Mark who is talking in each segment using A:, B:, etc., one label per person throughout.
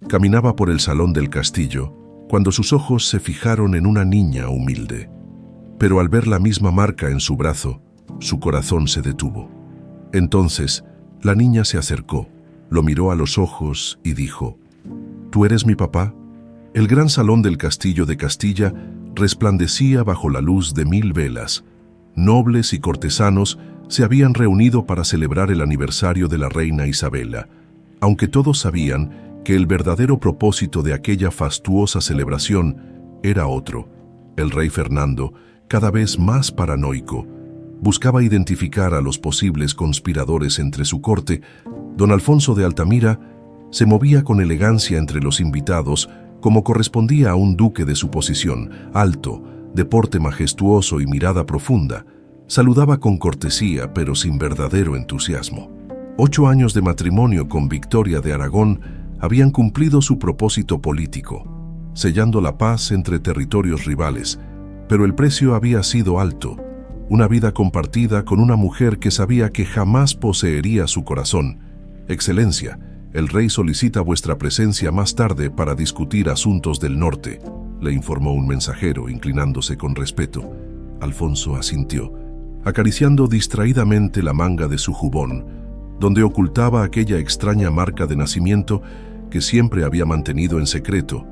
A: Caminaba por el salón del castillo cuando sus ojos se fijaron en una niña humilde. Pero al ver la misma marca en su brazo, su corazón se detuvo. Entonces, la niña se acercó, lo miró a los ojos y dijo: «¿Tú eres mi papá?». El gran salón del castillo de Castilla resplandecía bajo la luz de 1000 velas. Nobles y cortesanos se habían reunido para celebrar el aniversario de la reina Isabela, aunque todos sabían que el verdadero propósito de aquella fastuosa celebración era otro. El rey Fernando, cada vez más paranoico, buscaba identificar a los posibles conspiradores entre su corte. Don Alfonso de Altamira se movía con elegancia entre los invitados, como correspondía a un duque de su posición, alto, de porte majestuoso y mirada profunda. Saludaba con cortesía, pero sin verdadero entusiasmo. 8 años de matrimonio con Victoria de Aragón habían cumplido su propósito político, sellando la paz entre territorios rivales, pero el precio había sido alto: una vida compartida con una mujer que sabía que jamás poseería su corazón. «Excelencia, el rey solicita vuestra presencia más tarde para discutir asuntos del norte», le informó un mensajero, inclinándose con respeto. Alfonso asintió, acariciando distraídamente la manga de su jubón, donde ocultaba aquella extraña marca de nacimiento que siempre había mantenido en secreto,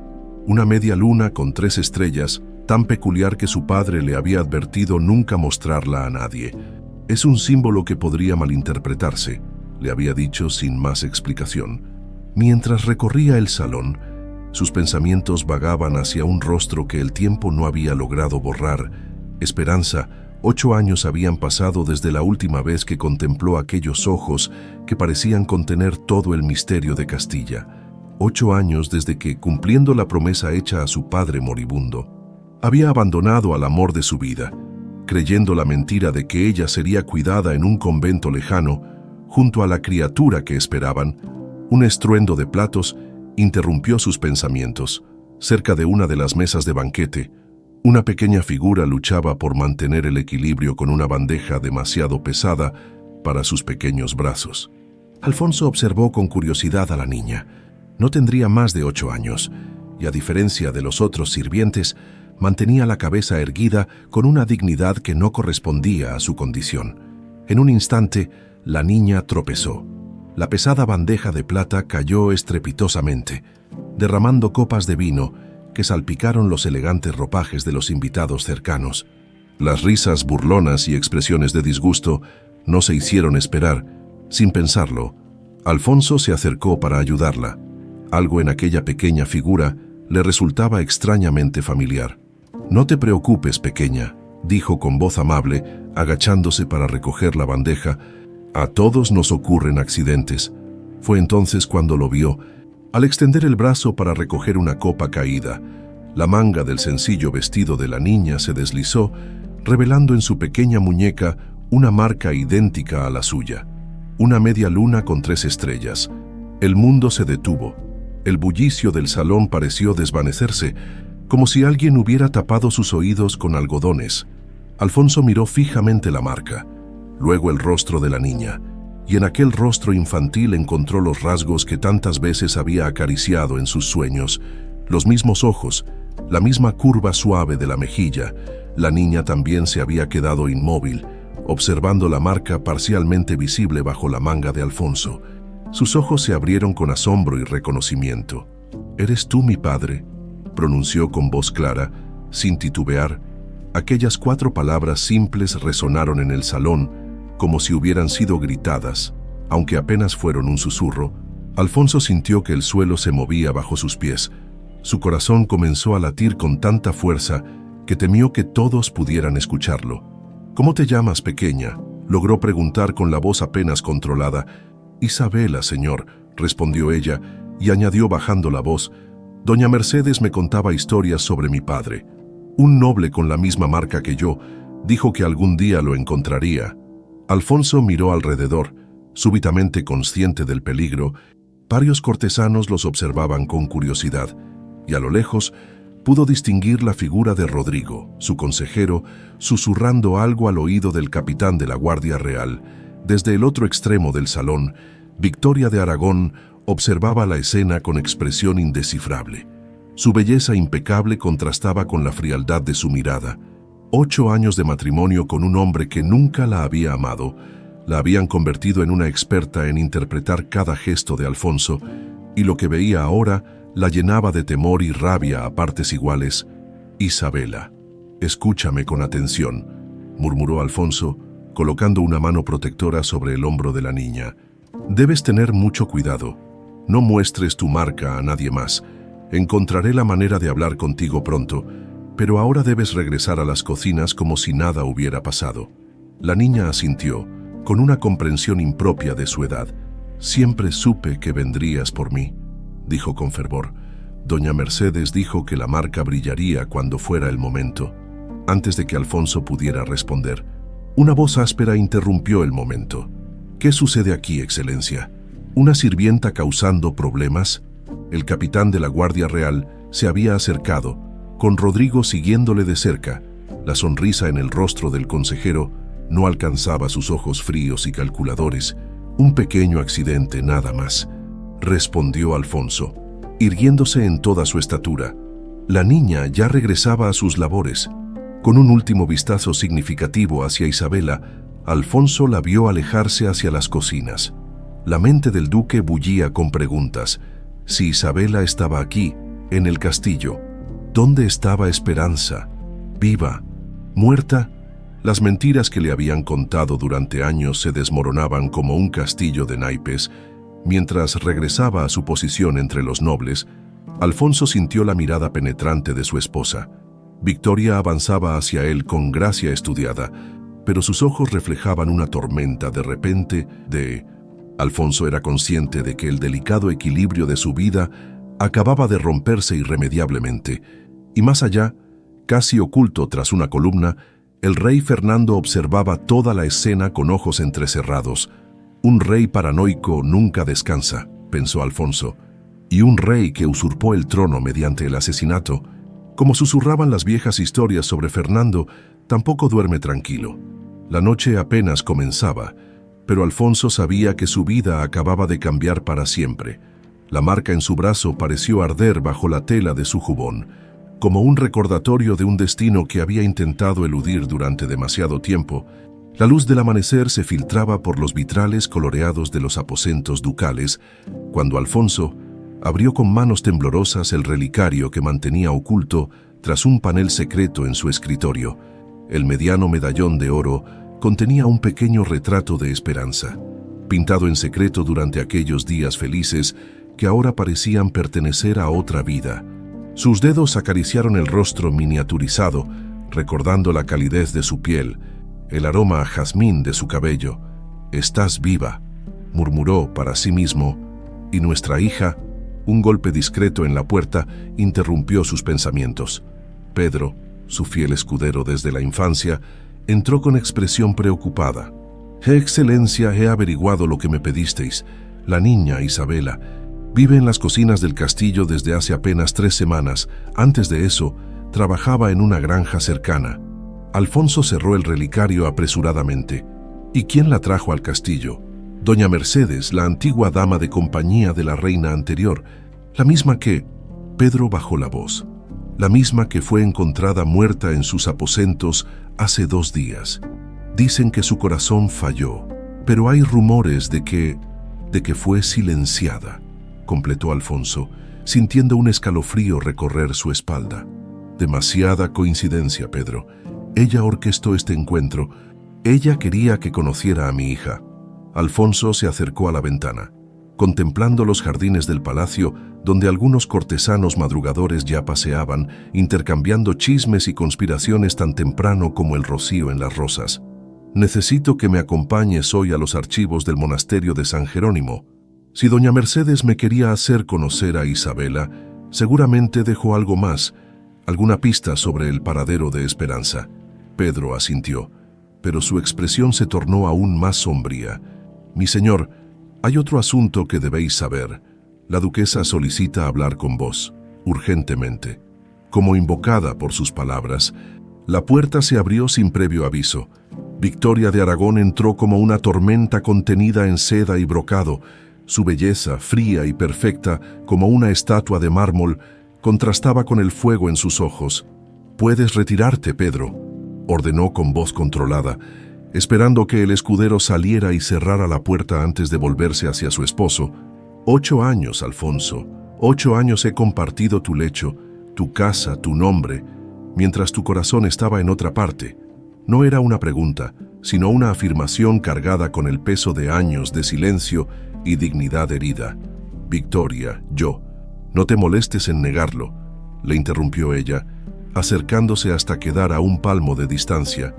A: una media luna con 3 estrellas, tan peculiar que su padre le había advertido nunca mostrarla a nadie. «Es un símbolo que podría malinterpretarse», le había dicho sin más explicación. Mientras recorría el salón, sus pensamientos vagaban hacia un rostro que el tiempo no había logrado borrar. Esperanza. 8 años habían pasado desde la última vez que contempló aquellos ojos que parecían contener todo el misterio de Castilla. 8 años desde que, cumpliendo la promesa hecha a su padre moribundo, había abandonado al amor de su vida, creyendo la mentira de que ella sería cuidada en un convento lejano, junto a la criatura que esperaban. Un estruendo de platos interrumpió sus pensamientos. Cerca de una de las mesas de banquete, una pequeña figura luchaba por mantener el equilibrio con una bandeja demasiado pesada para sus pequeños brazos. Alfonso observó con curiosidad a la niña. No tendría más de 8 años, y a diferencia de los otros sirvientes, mantenía la cabeza erguida con una dignidad que no correspondía a su condición. En un instante, la niña tropezó. La pesada bandeja de plata cayó estrepitosamente, derramando copas de vino que salpicaron los elegantes ropajes de los invitados cercanos. Las risas burlonas y expresiones de disgusto no se hicieron esperar. Sin pensarlo, Alfonso se acercó para ayudarla. Algo en aquella pequeña figura le resultaba extrañamente familiar. «No te preocupes, pequeña», dijo con voz amable, agachándose para recoger la bandeja. «A todos nos ocurren accidentes». Fue entonces cuando lo vio. Al extender el brazo para recoger una copa caída, la manga del sencillo vestido de la niña se deslizó, revelando en su pequeña muñeca una marca idéntica a la suya. Una media luna con 3 estrellas. El mundo se detuvo. El bullicio del salón pareció desvanecerse, como si alguien hubiera tapado sus oídos con algodones. Alfonso miró fijamente la marca, luego el rostro de la niña, y en aquel rostro infantil encontró los rasgos que tantas veces había acariciado en sus sueños: los mismos ojos, la misma curva suave de la mejilla. La niña también se había quedado inmóvil, observando la marca parcialmente visible bajo la manga de Alfonso. Sus ojos se abrieron con asombro y reconocimiento. «¿Eres tú mi padre?», pronunció con voz clara, sin titubear. Aquellas 4 palabras simples resonaron en el salón como si hubieran sido gritadas, aunque apenas fueron un susurro. Alfonso sintió que el suelo se movía bajo sus pies. Su corazón comenzó a latir con tanta fuerza que temió que todos pudieran escucharlo. «¿Cómo te llamas, pequeña?», logró preguntar con la voz apenas controlada. «Isabela, señor», respondió ella, y añadió bajando la voz: «Doña Mercedes me contaba historias sobre mi padre. Un noble con la misma marca que yo dijo que algún día lo encontraría». Alfonso miró alrededor, súbitamente consciente del peligro. Varios cortesanos los observaban con curiosidad, y a lo lejos pudo distinguir la figura de Rodrigo, su consejero, susurrando algo al oído del capitán de la Guardia Real. Desde el otro extremo del salón, Victoria de Aragón observaba la escena con expresión indescifrable. Su belleza impecable contrastaba con la frialdad de su mirada. 8 años de matrimonio con un hombre que nunca la había amado, la habían convertido en una experta en interpretar cada gesto de Alfonso, y lo que veía ahora la llenaba de temor y rabia a partes iguales. «Isabela, escúchame con atención», murmuró Alfonso, colocando una mano protectora sobre el hombro de la niña. «Debes tener mucho cuidado. No muestres tu marca a nadie más. Encontraré la manera de hablar contigo pronto, pero ahora debes regresar a las cocinas como si nada hubiera pasado». La niña asintió, con una comprensión impropia de su edad. «Siempre supe que vendrías por mí», dijo con fervor. Doña Mercedes dijo que la marca brillaría cuando fuera el momento. Antes de que Alfonso pudiera responder, una voz áspera interrumpió el momento. «¿Qué sucede aquí, Excelencia? ¿Una sirvienta causando problemas?» El capitán de la Guardia Real se había acercado, con Rodrigo siguiéndole de cerca. La sonrisa en el rostro del consejero no alcanzaba sus ojos fríos y calculadores. «Un pequeño accidente, nada más», respondió Alfonso, irguiéndose en toda su estatura. La niña ya regresaba a sus labores. Con un último vistazo significativo hacia Isabela, Alfonso la vio alejarse hacia las cocinas. La mente del duque bullía con preguntas. Si Isabela estaba aquí, en el castillo, ¿dónde estaba Esperanza? ¿Viva? ¿Muerta? Las mentiras que le habían contado durante años se desmoronaban como un castillo de naipes. Mientras regresaba a su posición entre los nobles, Alfonso sintió la mirada penetrante de su esposa. Victoria avanzaba hacia él con gracia estudiada, pero sus ojos reflejaban una tormenta de repente de... Alfonso era consciente de que el delicado equilibrio de su vida acababa de romperse irremediablemente, y más allá, casi oculto tras una columna, el rey Fernando observaba toda la escena con ojos entrecerrados. «Un rey paranoico nunca descansa», pensó Alfonso, «y un rey que usurpó el trono mediante el asesinato, como susurraban las viejas historias sobre Fernando, tampoco duerme tranquilo». La noche apenas comenzaba, pero Alfonso sabía que su vida acababa de cambiar para siempre. La marca en su brazo pareció arder bajo la tela de su jubón, como un recordatorio de un destino que había intentado eludir durante demasiado tiempo. La luz del amanecer se filtraba por los vitrales coloreados de los aposentos ducales, cuando Alfonso abrió con manos temblorosas el relicario que mantenía oculto tras un panel secreto en su escritorio. El mediano medallón de oro contenía un pequeño retrato de Esperanza, pintado en secreto durante aquellos días felices que ahora parecían pertenecer a otra vida. Sus dedos acariciaron el rostro miniaturizado, recordando la calidez de su piel, el aroma a jazmín de su cabello. «Estás viva», murmuró para sí mismo, y nuestra hija. Un golpe discreto en la puerta interrumpió sus pensamientos. Pedro, su fiel escudero desde la infancia, entró con expresión preocupada. «Excelencia, he averiguado lo que me pedisteis. La niña, Isabela, vive en las cocinas del castillo desde hace apenas 3 semanas. Antes de eso, trabajaba en una granja cercana». Alfonso cerró el relicario apresuradamente. «¿Y quién la trajo al castillo?» «Doña Mercedes, la antigua dama de compañía de la reina anterior, la misma que...» Pedro bajó la voz. «La misma que fue encontrada muerta en sus aposentos hace 2 días. Dicen que su corazón falló, pero hay rumores de que fue silenciada», completó Alfonso, sintiendo un escalofrío recorrer su espalda. «Demasiada coincidencia, Pedro. Ella orquestó este encuentro. Ella quería que conociera a mi hija». Alfonso se acercó a la ventana, contemplando los jardines del palacio, donde algunos cortesanos madrugadores ya paseaban, intercambiando chismes y conspiraciones tan temprano como el rocío en las rosas. «Necesito que me acompañes hoy a los archivos del monasterio de San Jerónimo. Si doña Mercedes me quería hacer conocer a Isabela, seguramente dejó algo más, alguna pista sobre el paradero de Esperanza». Pedro asintió, pero su expresión se tornó aún más sombría. «Mi señor, hay otro asunto que debéis saber. La duquesa solicita hablar con vos, urgentemente». Como invocada por sus palabras, la puerta se abrió sin previo aviso. Victoria de Aragón entró como una tormenta contenida en seda y brocado. Su belleza, fría y perfecta, como una estatua de mármol, contrastaba con el fuego en sus ojos. «Puedes retirarte, Pedro», ordenó con voz controlada, esperando que el escudero saliera y cerrara la puerta antes de volverse hacia su esposo. 8 años, Alfonso. 8 años he compartido tu lecho, tu casa, tu nombre, mientras tu corazón estaba en otra parte. No era una pregunta, sino una afirmación cargada con el peso de años de silencio y dignidad herida. «Victoria, yo. No te molestes en negarlo», le interrumpió ella, acercándose hasta quedar a un palmo de distancia.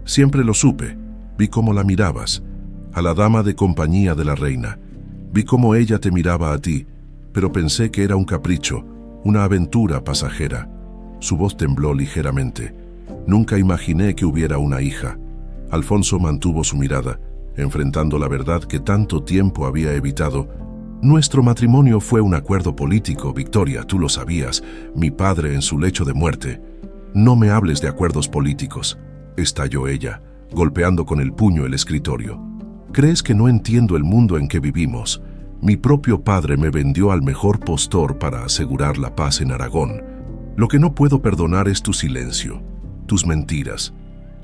A: «Siempre lo supe. Vi cómo la mirabas, a la dama de compañía de la reina. Vi cómo ella te miraba a ti, pero pensé que era un capricho, una aventura pasajera». Su voz tembló ligeramente. «Nunca imaginé que hubiera una hija». Alfonso mantuvo su mirada, enfrentando la verdad que tanto tiempo había evitado. «Nuestro matrimonio fue un acuerdo político, Victoria, tú lo sabías, mi padre en su lecho de muerte». «No me hables de acuerdos políticos», estalló ella, golpeando con el puño el escritorio. «¿Crees que no entiendo el mundo en que vivimos? Mi propio padre me vendió al mejor postor para asegurar la paz en Aragón. Lo que no puedo perdonar es tu silencio, tus mentiras.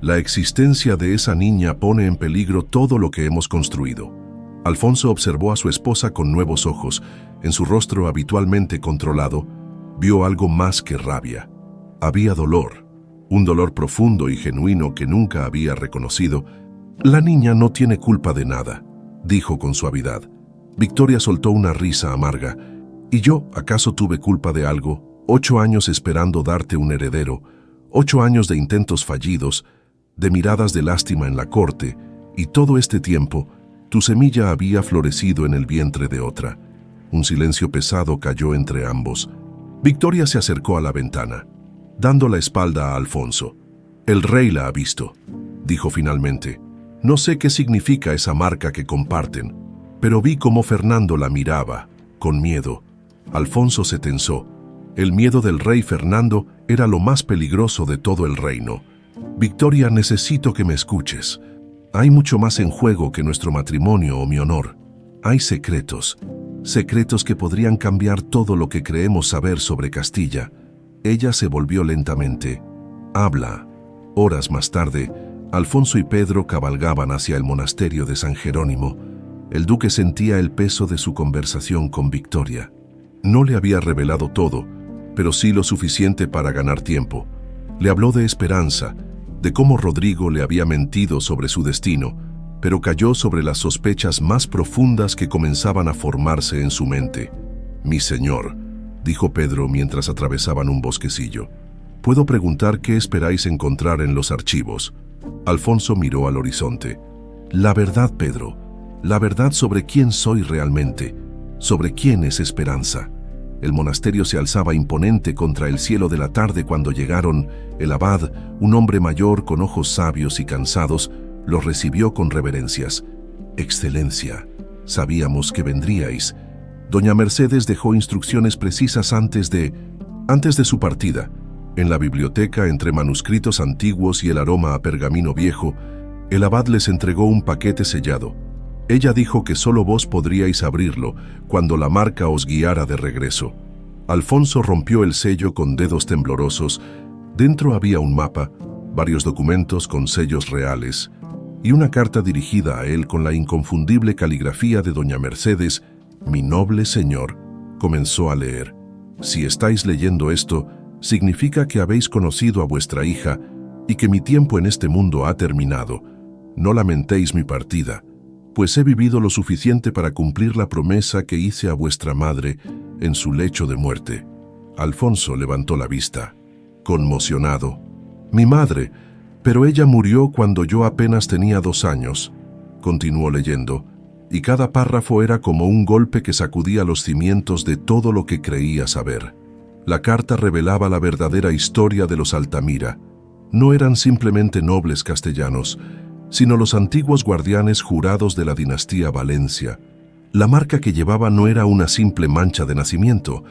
A: La existencia de esa niña pone en peligro todo lo que hemos construido». Alfonso observó a su esposa con nuevos ojos. En su rostro habitualmente controlado, vio algo más que rabia. Había dolor, un dolor profundo y genuino que nunca había reconocido. «La niña no tiene culpa de nada», dijo con suavidad. Victoria soltó una risa amarga. «¿Y yo, acaso tuve culpa de algo? 8 años esperando darte un heredero, 8 años de intentos fallidos, de miradas de lástima en la corte, y todo este tiempo, tu semilla había florecido en el vientre de otra». Un silencio pesado cayó entre ambos. Victoria se acercó a la ventana, dando la espalda a Alfonso. «El rey la ha visto», dijo finalmente. «No sé qué significa esa marca que comparten, pero vi cómo Fernando la miraba, con miedo». Alfonso se tensó. El miedo del rey Fernando era lo más peligroso de todo el reino. «Victoria, necesito que me escuches. Hay mucho más en juego que nuestro matrimonio o mi honor. Hay secretos, secretos que podrían cambiar todo lo que creemos saber sobre Castilla». Ella se volvió lentamente. «Habla». Horas más tarde, Alfonso y Pedro cabalgaban hacia el monasterio de San Jerónimo. El duque sentía el peso de su conversación con Victoria. No le había revelado todo, pero sí lo suficiente para ganar tiempo. Le habló de esperanza, de cómo Rodrigo le había mentido sobre su destino, pero cayó sobre las sospechas más profundas que comenzaban a formarse en su mente. «Mi señor», dijo Pedro mientras atravesaban un bosquecillo, «¿puedo preguntar qué esperáis encontrar en los archivos?» Alfonso miró al horizonte. «La verdad, Pedro, la verdad sobre quién soy realmente, sobre quién es Esperanza». El monasterio se alzaba imponente contra el cielo de la tarde cuando llegaron. El abad, un hombre mayor con ojos sabios y cansados, los recibió con reverencias. «Excelencia, sabíamos que vendríais». Doña Mercedes dejó instrucciones precisas antes de su partida. En la biblioteca, entre manuscritos antiguos y el aroma a pergamino viejo, el abad les entregó un paquete sellado. Ella dijo que solo vos podríais abrirlo cuando la marca os guiara de regreso. Alfonso rompió el sello con dedos temblorosos. Dentro había un mapa, varios documentos con sellos reales y una carta dirigida a él con la inconfundible caligrafía de doña Mercedes. «Mi noble señor», comenzó a leer, «si estáis leyendo esto, significa que habéis conocido a vuestra hija y que mi tiempo en este mundo ha terminado. No lamentéis mi partida, pues he vivido lo suficiente para cumplir la promesa que hice a vuestra madre en su lecho de muerte». Alfonso levantó la vista, conmocionado. «Mi madre, pero ella murió cuando yo apenas tenía 2 años», continuó leyendo, y cada párrafo era como un golpe que sacudía los cimientos de todo lo que creía saber. La carta revelaba la verdadera historia de los Altamira. No eran simplemente nobles castellanos, sino los antiguos guardianes jurados de la dinastía Valencia. La marca que llevaba no era una simple mancha de nacimiento,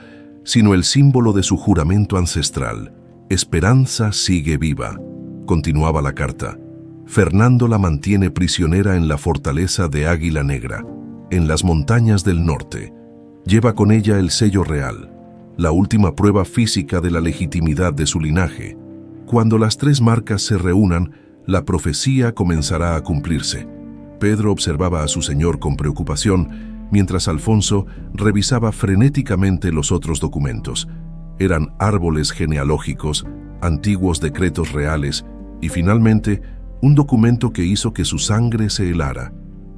A: sino el símbolo de su juramento ancestral. «Esperanza sigue viva», continuaba la carta. «Fernando la mantiene prisionera en la fortaleza de Águila Negra. en las montañas del norte. Lleva con ella el sello real, la última prueba física de la legitimidad de su linaje. Cuando las 3 marcas se reúnan, la profecía comenzará a cumplirse. Pedro observaba a su señor con preocupación, mientras Alfonso revisaba frenéticamente los otros documentos. Eran árboles genealógicos, antiguos decretos reales y, finalmente, un documento que hizo que su sangre se helara,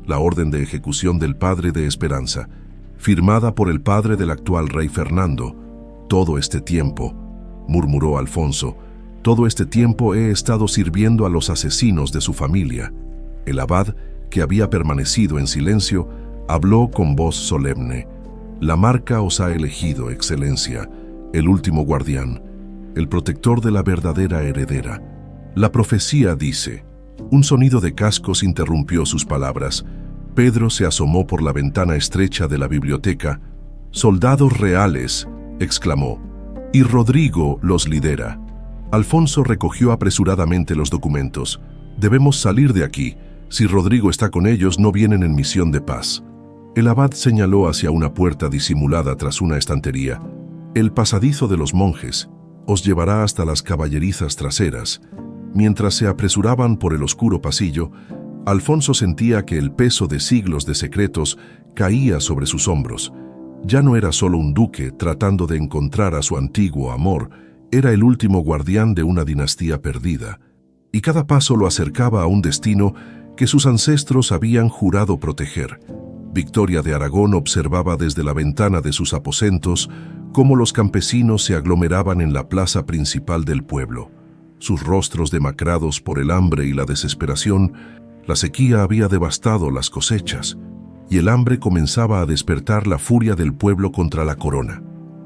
A: la orden de ejecución del padre de Esperanza, firmada por el padre del actual rey Fernando. «Todo este tiempo», murmuró Alfonso, «todo este tiempo he estado sirviendo a los asesinos de su familia». El abad, que había permanecido en silencio, habló con voz solemne. «La marca os ha elegido, Excelencia, el último guardián, el protector de la verdadera heredera. La profecía dice». Un sonido de cascos interrumpió sus palabras. Pedro se asomó por la ventana estrecha de la biblioteca. «Soldados reales», exclamó, «y Rodrigo los lidera». Alfonso recogió apresuradamente los documentos. «Debemos salir de aquí. Si Rodrigo está con ellos, no vienen en misión de paz». El abad señaló hacia una puerta disimulada tras una estantería. «El pasadizo de los monjes os llevará hasta las caballerizas traseras». Mientras se apresuraban por el oscuro pasillo, Alfonso sentía que el peso de siglos de secretos caía sobre sus hombros. Ya no era solo un duque tratando de encontrar a su antiguo amor, era el último guardián de una dinastía perdida. Y cada paso lo acercaba a un destino que sus ancestros habían jurado proteger. Victoria de Aragón observaba desde la ventana de sus aposentos cómo los campesinos se aglomeraban en la plaza principal del pueblo. Sus rostros demacrados por el hambre y la desesperación, la sequía había devastado las cosechas, y el hambre comenzaba a despertar la furia del pueblo contra la corona.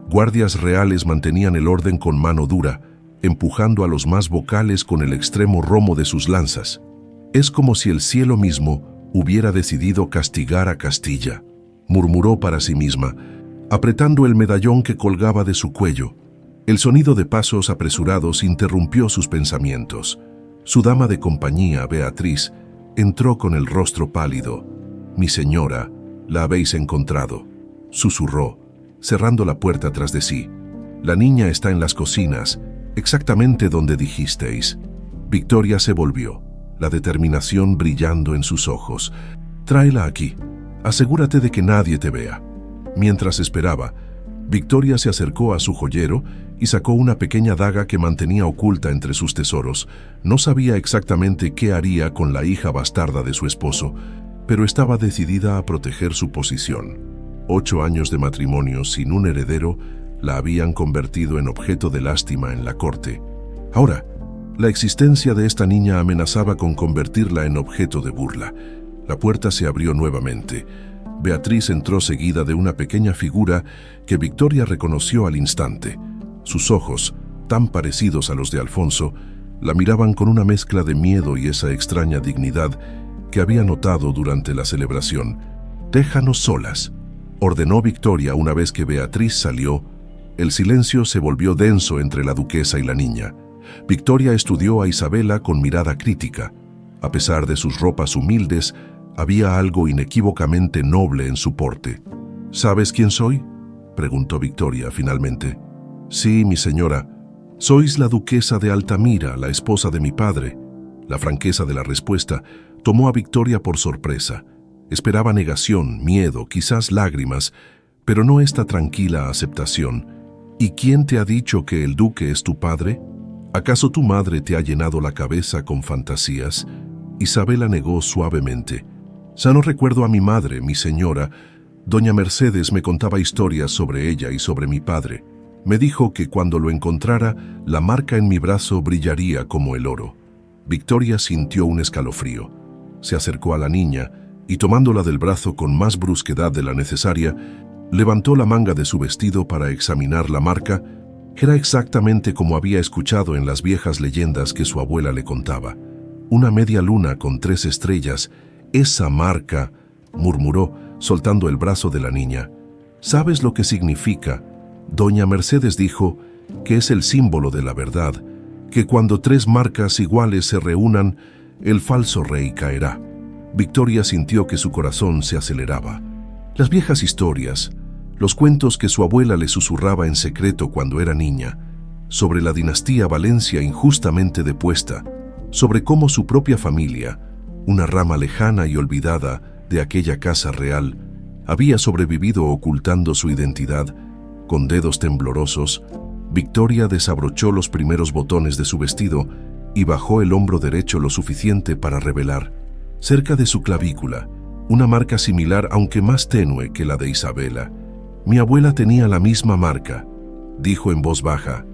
A: Guardias reales mantenían el orden con mano dura, empujando a los más vocales con el extremo romo de sus lanzas. «Es como si el cielo mismo hubiera decidido castigar a Castilla», murmuró para sí misma, apretando el medallón que colgaba de su cuello. El sonido de pasos apresurados interrumpió sus pensamientos. Su dama de compañía, Beatriz, entró con el rostro pálido. «Mi señora, la habéis encontrado», susurró, cerrando la puerta tras de sí. «La niña está en las cocinas, exactamente donde dijisteis». Victoria se volvió, la determinación brillando en sus ojos. «Tráela aquí. Asegúrate de que nadie te vea». Mientras esperaba, Victoria se acercó a su joyero y sacó una pequeña daga que mantenía oculta entre sus tesoros. No sabía exactamente qué haría con la hija bastarda de su esposo, pero estaba decidida a proteger su posición. 8 años de matrimonio sin un heredero la habían convertido en objeto de lástima en la corte. Ahora, la existencia de esta niña amenazaba con convertirla en objeto de burla. La puerta se abrió nuevamente. Beatriz entró seguida de una pequeña figura que Victoria reconoció al instante. Sus ojos, tan parecidos a los de Alfonso, la miraban con una mezcla de miedo y esa extraña dignidad que había notado durante la celebración. «Déjanos solas», ordenó Victoria una vez que Beatriz salió. El silencio se volvió denso entre la duquesa y la niña. Victoria estudió a Isabela con mirada crítica. A pesar de sus ropas humildes, había algo inequívocamente noble en su porte. «¿Sabes quién soy?», preguntó Victoria finalmente. «Sí, mi señora. Sois la duquesa de Altamira, la esposa de mi padre». La franqueza de la respuesta tomó a Victoria por sorpresa. Esperaba negación, miedo, quizás lágrimas, pero no esta tranquila aceptación. «¿Y quién te ha dicho que el duque es tu padre? ¿Acaso tu madre te ha llenado la cabeza con fantasías?». Isabela negó suavemente. «Ya no recuerdo a mi madre, mi señora. Doña Mercedes me contaba historias sobre ella y sobre mi padre. Me dijo que cuando lo encontrara, la marca en mi brazo brillaría como el oro». Victoria sintió un escalofrío. Se acercó a la niña y, tomándola del brazo con más brusquedad de la necesaria, levantó la manga de su vestido para examinar la marca. Era exactamente como había escuchado en las viejas leyendas que su abuela le contaba. Una media luna con 3 estrellas. «Esa marca», murmuró, soltando el brazo de la niña. «¿Sabes lo que significa? Doña Mercedes dijo que es el símbolo de la verdad, que cuando 3 marcas iguales se reúnan, el falso rey caerá». Victoria sintió que su corazón se aceleraba. Las viejas historias, los cuentos que su abuela le susurraba en secreto cuando era niña, sobre la dinastía Valencia injustamente depuesta, sobre cómo su propia familia, una rama lejana y olvidada de aquella casa real, había sobrevivido ocultando su identidad. Con dedos temblorosos, Victoria desabrochó los primeros botones de su vestido y bajó el hombro derecho lo suficiente para revelar, cerca de su clavícula, una marca similar aunque más tenue que la de Isabela. Mi abuela tenía la misma marca, dijo en voz baja.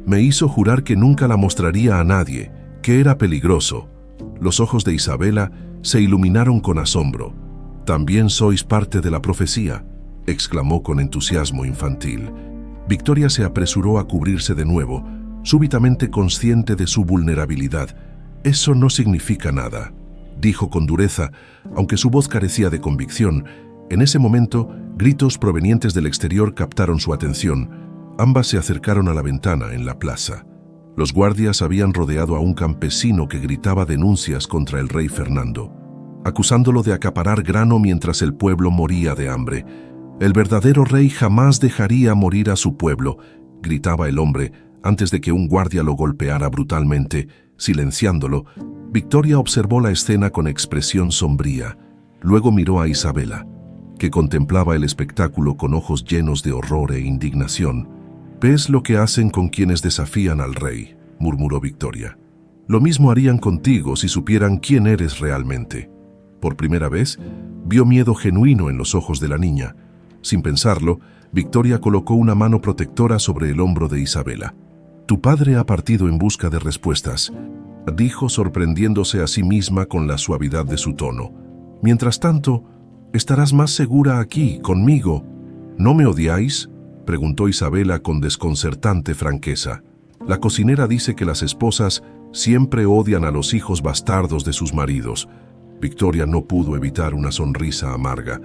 A: Me hizo jurar que nunca la mostraría a nadie, que era peligroso. Los ojos de Isabela se iluminaron con asombro. «También sois parte de la profecía», exclamó con entusiasmo infantil. Victoria se apresuró a cubrirse de nuevo, súbitamente consciente de su vulnerabilidad. «Eso no significa nada», dijo con dureza, aunque su voz carecía de convicción. En ese momento, gritos provenientes del exterior captaron su atención. Ambas se acercaron a la ventana en la plaza. Los guardias habían rodeado a un campesino que gritaba denuncias contra el rey Fernando, acusándolo de acaparar grano mientras el pueblo moría de hambre. «El verdadero rey jamás dejaría morir a su pueblo», gritaba el hombre antes de que un guardia lo golpeara brutalmente, silenciándolo. Victoria observó la escena con expresión sombría. Luego miró a Isabela, que contemplaba el espectáculo con ojos llenos de horror e indignación. «¿Ves lo que hacen con quienes desafían al rey?», murmuró Victoria. «Lo mismo harían contigo si supieran quién eres realmente». Por primera vez, vio miedo genuino en los ojos de la niña. Sin pensarlo, Victoria colocó una mano protectora sobre el hombro de Isabela. «Tu padre ha partido en busca de respuestas», dijo sorprendiéndose a sí misma con la suavidad de su tono. «Mientras tanto, estarás más segura aquí, conmigo». «¿No me odiáis?», preguntó Isabela con desconcertante franqueza. «La cocinera dice que las esposas siempre odian a los hijos bastardos de sus maridos». Victoria no pudo evitar una sonrisa amarga.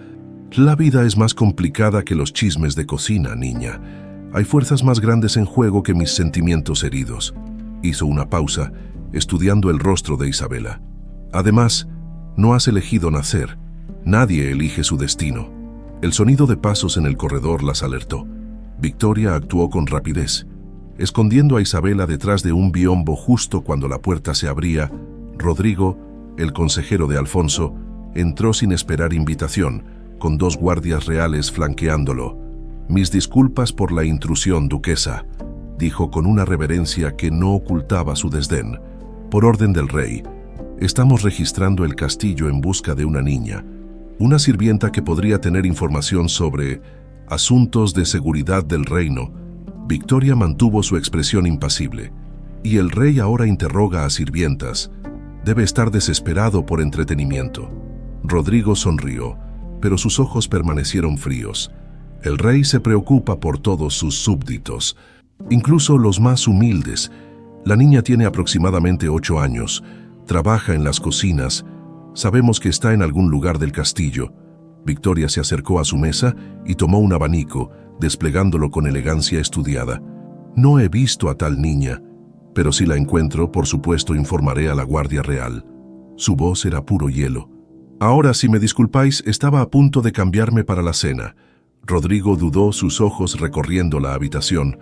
A: «La vida es más complicada que los chismes de cocina, niña. Hay fuerzas más grandes en juego que mis sentimientos heridos». Hizo una pausa, estudiando el rostro de Isabela. «Además, no has elegido nacer. Nadie elige su destino». El sonido de pasos en el corredor las alertó. Victoria actuó con rapidez, escondiendo a Isabela detrás de un biombo justo cuando la puerta se abría. Rodrigo, el consejero de Alfonso, entró sin esperar invitación, con 2 guardias reales flanqueándolo. «Mis disculpas por la intrusión, duquesa», dijo con una reverencia que no ocultaba su desdén. «Por orden del rey, estamos registrando el castillo en busca de una niña, una sirvienta que podría tener información sobre asuntos de seguridad del reino». Victoria mantuvo su expresión impasible. «Y el rey ahora interroga a sirvientas. Debe estar desesperado por entretenimiento». Rodrigo sonrió, pero sus ojos permanecieron fríos. «El rey se preocupa por todos sus súbditos, incluso los más humildes. La niña tiene aproximadamente 8 años, trabaja en las cocinas. Sabemos que está en algún lugar del castillo». Victoria se acercó a su mesa y tomó un abanico, desplegándolo con elegancia estudiada. «No he visto a tal niña, pero si la encuentro, por supuesto informaré a la Guardia Real». Su voz era puro hielo. «Ahora, si me disculpáis, estaba a punto de cambiarme para la cena». Rodrigo dudó, sus ojos recorriendo la habitación.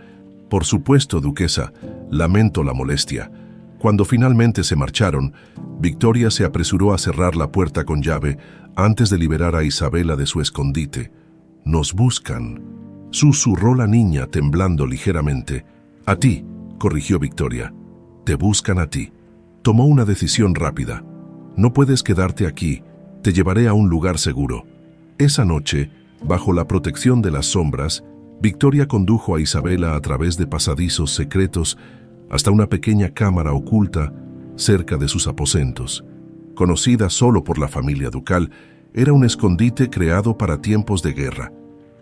A: «Por supuesto, duquesa, lamento la molestia». Cuando finalmente se marcharon, Victoria se apresuró a cerrar la puerta con llave antes de liberar a Isabela de su escondite. «Nos buscan», susurró la niña temblando ligeramente. «A ti», corrigió Victoria. «Te buscan a ti». Tomó una decisión rápida. «No puedes quedarte aquí, te llevaré a un lugar seguro». Esa noche, bajo la protección de las sombras, Victoria condujo a Isabela a través de pasadizos secretos hasta una pequeña cámara oculta cerca de sus aposentos. Conocida solo por la familia ducal, era un escondite creado para tiempos de guerra,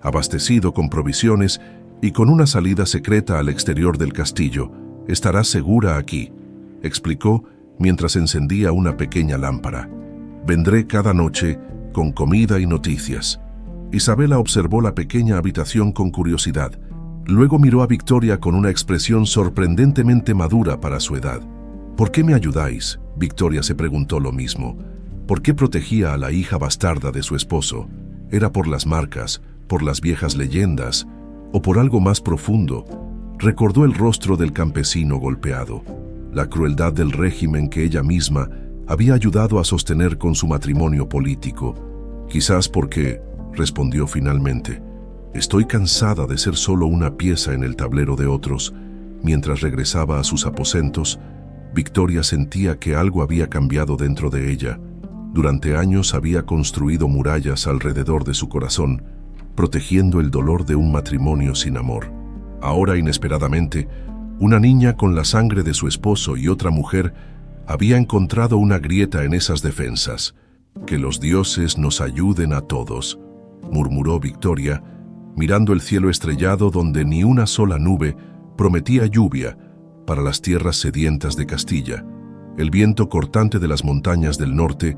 A: abastecido con provisiones y con una salida secreta al exterior del castillo. «Estarás segura aquí», explicó mientras encendía una pequeña lámpara. «Vendré cada noche con comida y noticias». Isabela observó la pequeña habitación con curiosidad. Luego miró a Victoria con una expresión sorprendentemente madura para su edad. «¿Por qué me ayudáis?», Victoria se preguntó lo mismo. ¿Por qué protegía a la hija bastarda de su esposo? ¿Era por las marcas, por las viejas leyendas o por algo más profundo? Recordó el rostro del campesino golpeado, la crueldad del régimen que ella misma había ayudado a sostener con su matrimonio político. Quizás porque, respondió finalmente, estoy cansada de ser solo una pieza en el tablero de otros. Mientras regresaba a sus aposentos, Victoria sentía que algo había cambiado dentro de ella. Durante años había construido murallas alrededor de su corazón, protegiendo el dolor de un matrimonio sin amor. Ahora, inesperadamente, una niña con la sangre de su esposo y otra mujer había encontrado una grieta en esas defensas. «Que los dioses nos ayuden a todos», murmuró Victoria, mirando el cielo estrellado donde ni una sola nube prometía lluvia para las tierras sedientas de Castilla. El viento cortante de las montañas del norte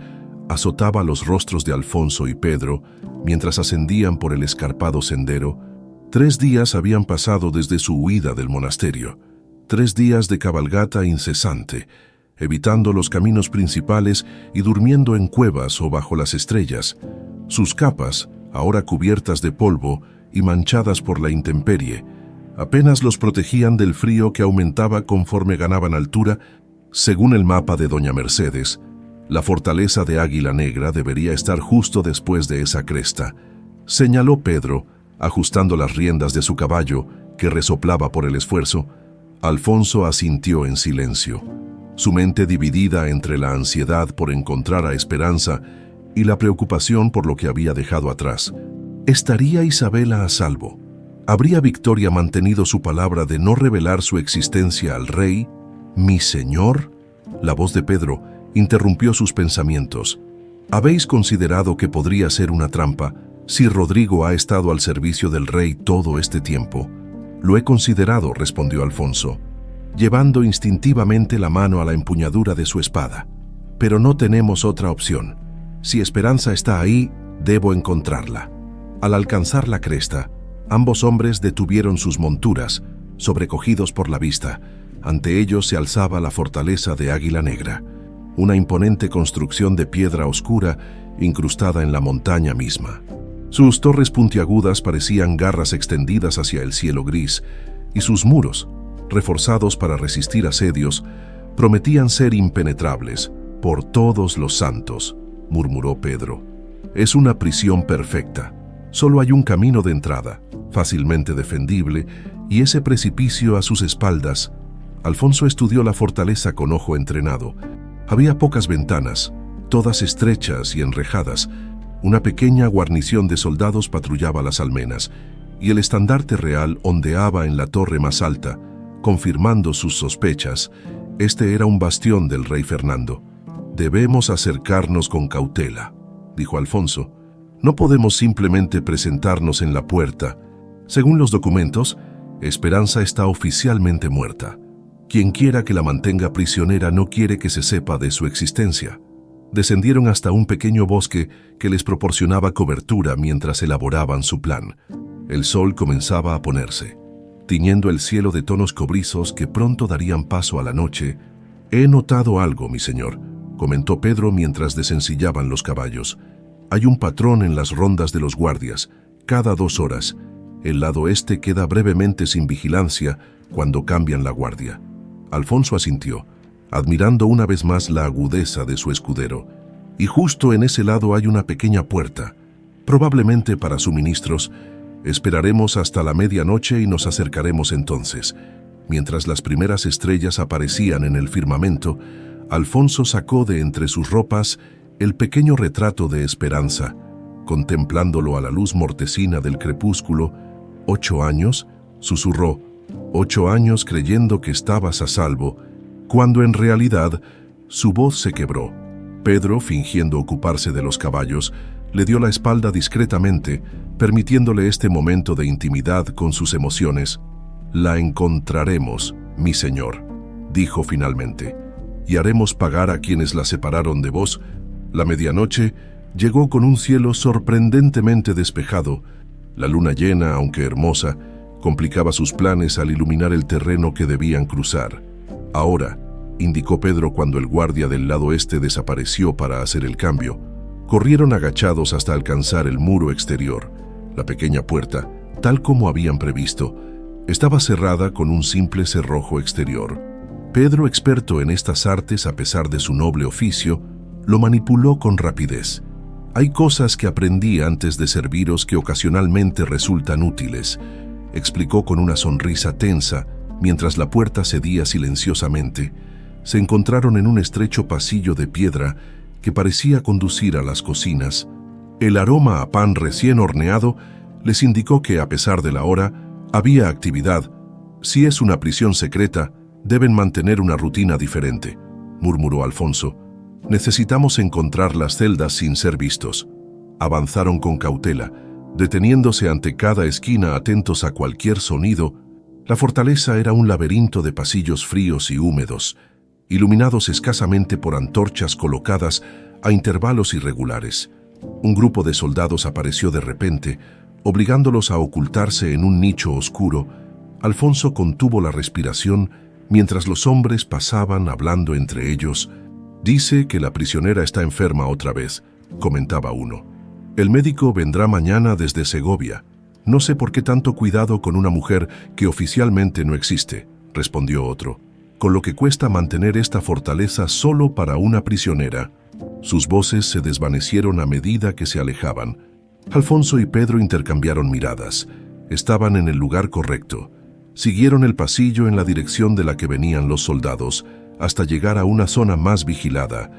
A: azotaba los rostros de Alfonso y Pedro mientras ascendían por el escarpado sendero. 3 días habían pasado desde su huida del monasterio, 3 días de cabalgata incesante, evitando los caminos principales y durmiendo en cuevas o bajo las estrellas. Sus capas, ahora cubiertas de polvo y manchadas por la intemperie, apenas los protegían del frío que aumentaba conforme ganaban altura. Según el mapa de doña Mercedes, la fortaleza de Águila Negra debería estar justo después de esa cresta, señaló Pedro, ajustando las riendas de su caballo, que resoplaba por el esfuerzo. Alfonso asintió en silencio, su mente dividida entre la ansiedad por encontrar a Esperanza y la preocupación por lo que había dejado atrás. ¿Estaría Isabela a salvo? ¿Habría Victoria mantenido su palabra de no revelar su existencia al rey? «¿Mi señor?», la voz de Pedro interrumpió sus pensamientos. «¿Habéis considerado que podría ser una trampa si Rodrigo ha estado al servicio del rey todo este tiempo?» «Lo he considerado», respondió Alfonso, llevando instintivamente la mano a la empuñadura de su espada. «Pero no tenemos otra opción. Si Esperanza está ahí, debo encontrarla». Al alcanzar la cresta, ambos hombres detuvieron sus monturas, sobrecogidos por la vista. Ante ellos se alzaba la fortaleza de Águila Negra, una imponente construcción de piedra oscura incrustada en la montaña misma. Sus torres puntiagudas parecían garras extendidas hacia el cielo gris, y sus muros, reforzados para resistir asedios, prometían ser impenetrables. «Por todos los santos», murmuró Pedro, «es una prisión perfecta. Solo hay un camino de entrada, fácilmente defendible, y ese precipicio a sus espaldas». Alfonso estudió la fortaleza con ojo entrenado. Había pocas ventanas, todas estrechas y enrejadas. Una pequeña guarnición de soldados patrullaba las almenas, y el estandarte real ondeaba en la torre más alta, confirmando sus sospechas. Este era un bastión del rey Fernando. «Debemos acercarnos con cautela», dijo Alfonso. «No podemos simplemente presentarnos en la puerta. Según los documentos, Esperanza está oficialmente muerta. Quien quiera que la mantenga prisionera no quiere que se sepa de su existencia». Descendieron hasta un pequeño bosque que les proporcionaba cobertura mientras elaboraban su plan. El sol comenzaba a ponerse, tiñendo el cielo de tonos cobrizos que pronto darían paso a la noche. «He notado algo, mi señor», comentó Pedro mientras desencillaban los caballos. «Hay un patrón en las rondas de los guardias, cada 2 horas. El lado este queda brevemente sin vigilancia cuando cambian la guardia». Alfonso asintió, admirando una vez más la agudeza de su escudero. «Y justo en ese lado hay una pequeña puerta, probablemente para suministros. Esperaremos hasta la medianoche y nos acercaremos entonces». Mientras las primeras estrellas aparecían en el firmamento, Alfonso sacó de entre sus ropas el pequeño retrato de Esperanza. Contemplándolo a la luz mortecina del crepúsculo, «¿8 años?», susurró. «8 años creyendo que estabas a salvo», cuando en realidad su voz se quebró. Pedro, fingiendo ocuparse de los caballos, le dio la espalda discretamente, permitiéndole este momento de intimidad con sus emociones. «La encontraremos, mi señor», dijo finalmente, «y haremos pagar a quienes la separaron de vos». La medianoche llegó con un cielo sorprendentemente despejado. La luna llena, aunque hermosa, complicaba sus planes al iluminar el terreno que debían cruzar. «Ahora», indicó Pedro cuando el guardia del lado este desapareció para hacer el cambio, Corrieron agachados hasta alcanzar el muro exterior. La pequeña puerta, tal como habían previsto, estaba cerrada con un simple cerrojo exterior. Pedro, experto en estas artes a pesar de su noble oficio, lo manipuló con rapidez. «Hay cosas que aprendí antes de serviros que ocasionalmente resultan útiles», explicó con una sonrisa tensa mientras la puerta cedía silenciosamente. Se encontraron en un estrecho pasillo de piedra que parecía conducir a las cocinas. El aroma a pan recién horneado les indicó que, a pesar de la hora, había actividad. «Si es una prisión secreta, deben mantener una rutina diferente», murmuró Alfonso. «Necesitamos encontrar las celdas sin ser vistos». Avanzaron con cautela, deteniéndose ante cada esquina atentos a cualquier sonido. La fortaleza era un laberinto de pasillos fríos y húmedos, iluminados escasamente por antorchas colocadas a intervalos irregulares. Un grupo de soldados apareció de repente, obligándolos a ocultarse en un nicho oscuro. Alfonso contuvo la respiración mientras los hombres pasaban hablando entre ellos. «Dice que la prisionera está enferma otra vez», comentaba uno. «El médico vendrá mañana desde Segovia. No sé por qué tanto cuidado con una mujer que oficialmente no existe», respondió otro. «Con lo que cuesta mantener esta fortaleza solo para una prisionera». Sus voces se desvanecieron a medida que se alejaban. Alfonso y Pedro intercambiaron miradas. Estaban en el lugar correcto. Siguieron el pasillo en la dirección de la que venían los soldados, hasta llegar a una zona más vigilada.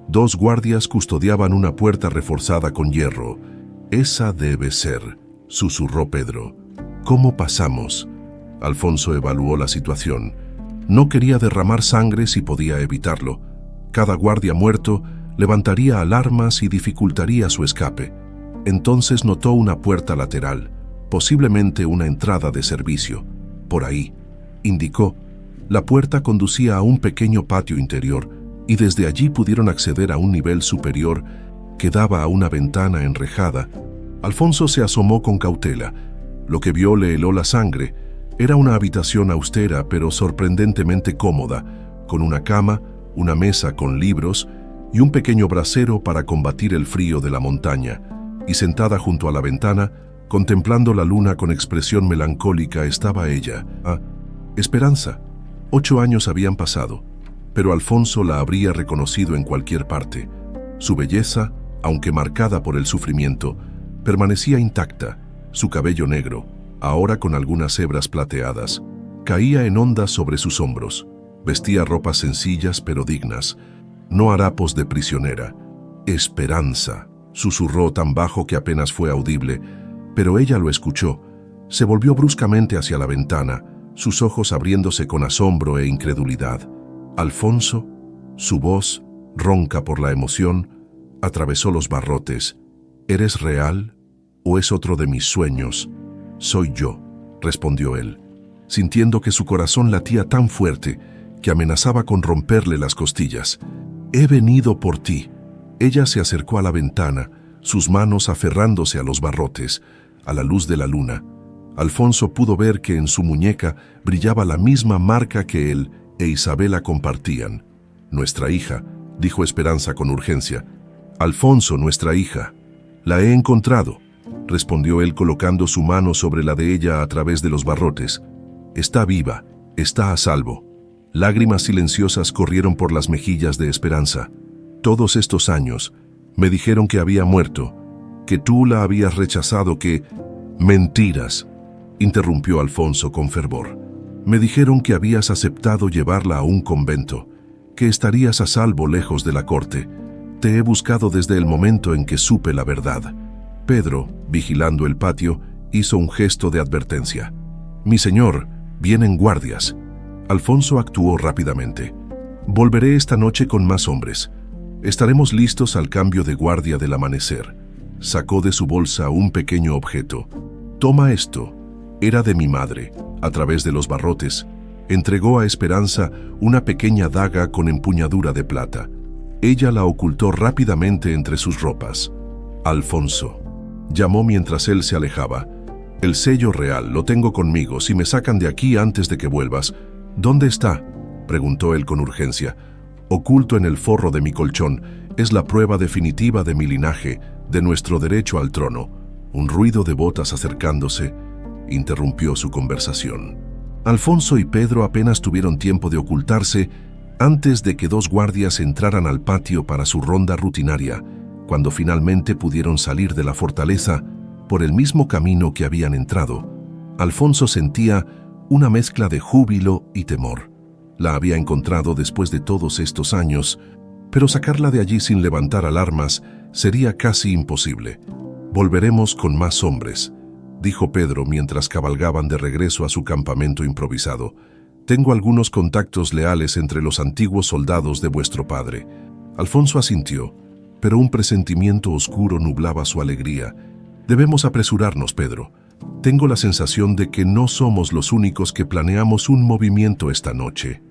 A: 2 guardias custodiaban una puerta reforzada con hierro. «Esa debe ser», susurró Pedro. «¿Cómo pasamos?» Alfonso evaluó la situación. No quería derramar sangre si podía evitarlo. Cada guardia muerto levantaría alarmas y dificultaría su escape. Entonces notó una puerta lateral, posiblemente una entrada de servicio. «Por ahí», indicó. La puerta conducía a un pequeño patio interior y desde allí pudieron acceder a un nivel superior que daba a una ventana enrejada. Alfonso se asomó con cautela. Lo que vio le heló la sangre. Era una habitación austera pero sorprendentemente cómoda, con una cama, una mesa con libros y un pequeño brasero para combatir el frío de la montaña. Y sentada junto a la ventana, contemplando la luna con expresión melancólica, estaba ella. Esperanza. 8 años habían pasado, pero Alfonso la habría reconocido en cualquier parte. Su belleza, aunque marcada por el sufrimiento, permanecía intacta. Su cabello negro, ahora con algunas hebras plateadas, caía en ondas sobre sus hombros. Vestía ropas sencillas pero dignas, no harapos de prisionera. «Esperanza», susurró tan bajo que apenas fue audible, pero ella lo escuchó. Se volvió bruscamente hacia la ventana, sus ojos abriéndose con asombro e incredulidad. Alfonso, su voz, ronca por la emoción, atravesó los barrotes. «¿Eres real o es otro de mis sueños?» «Soy yo», respondió él, sintiendo que su corazón latía tan fuerte que amenazaba con romperle las costillas. «He venido por ti». Ella se acercó a la ventana, sus manos aferrándose a los barrotes, a la luz de la luna. Alfonso pudo ver que en su muñeca brillaba la misma marca que él e Isabela compartían. «Nuestra hija», dijo Esperanza con urgencia. «Alfonso, nuestra hija». «La he encontrado», respondió él colocando su mano sobre la de ella a través de los barrotes. «Está viva, está a salvo». Lágrimas silenciosas corrieron por las mejillas de Esperanza. «Todos estos años me dijeron que había muerto, que tú la habías rechazado, que...» «Mentiras», interrumpió Alfonso con fervor. «Me dijeron que habías aceptado llevarla a un convento, que estarías a salvo lejos de la corte. Te he buscado desde el momento en que supe la verdad». Pedro, vigilando el patio, hizo un gesto de advertencia. «Mi señor, vienen guardias». Alfonso actuó rápidamente. «Volveré esta noche con más hombres. Estaremos listos al cambio de guardia del amanecer». Sacó de su bolsa un pequeño objeto. «Toma esto. Era de mi madre». A través de los barrotes, entregó a Esperanza una pequeña daga con empuñadura de plata. Ella la ocultó rápidamente entre sus ropas. «Alfonso», llamó mientras él se alejaba. «El sello real lo tengo conmigo. Si me sacan de aquí antes de que vuelvas». «¿Dónde está?», preguntó él con urgencia. «Oculto en el forro de mi colchón. Es la prueba definitiva de mi linaje, de nuestro derecho al trono. Un ruido de botas acercándose interrumpió su conversación. Alfonso y Pedro apenas tuvieron tiempo de ocultarse antes de que dos guardias entraran al patio para su ronda rutinaria, cuando finalmente pudieron salir de la fortaleza por el mismo camino que habían entrado. Alfonso sentía una mezcla de júbilo y temor. La había encontrado después de todos estos años, pero sacarla de allí sin levantar alarmas sería casi imposible. «Volveremos con más hombres», dijo Pedro mientras cabalgaban de regreso a su campamento improvisado. «Tengo algunos contactos leales entre los antiguos soldados de vuestro padre». Alfonso asintió, pero un presentimiento oscuro nublaba su alegría. «Debemos apresurarnos, Pedro. Tengo la sensación de que no somos los únicos que planeamos un movimiento esta noche».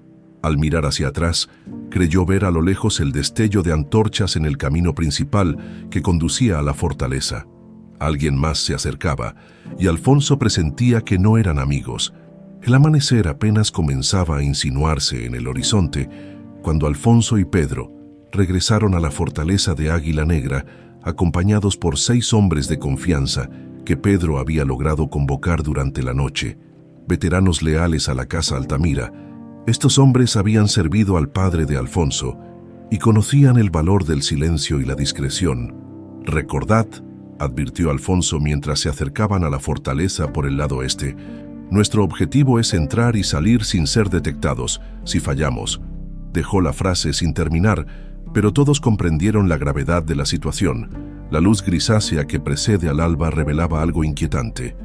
A: Al mirar hacia atrás, creyó ver a lo lejos el destello de antorchas en el camino principal que conducía a la fortaleza. Alguien más se acercaba, y Alfonso presentía que no eran amigos. El amanecer apenas comenzaba a insinuarse en el horizonte, cuando Alfonso y Pedro regresaron a la fortaleza de Águila Negra, acompañados por 6 hombres de confianza que Pedro había logrado convocar durante la noche, veteranos leales a la casa Altamira. Estos hombres habían servido al padre de Alfonso y conocían el valor del silencio y la discreción. «Recordad», advirtió Alfonso mientras se acercaban a la fortaleza por el lado este, «nuestro objetivo es entrar y salir sin ser detectados. Si fallamos». Dejó la frase sin terminar, pero todos comprendieron la gravedad de la situación. La luz grisácea que precede al alba revelaba algo inquietante.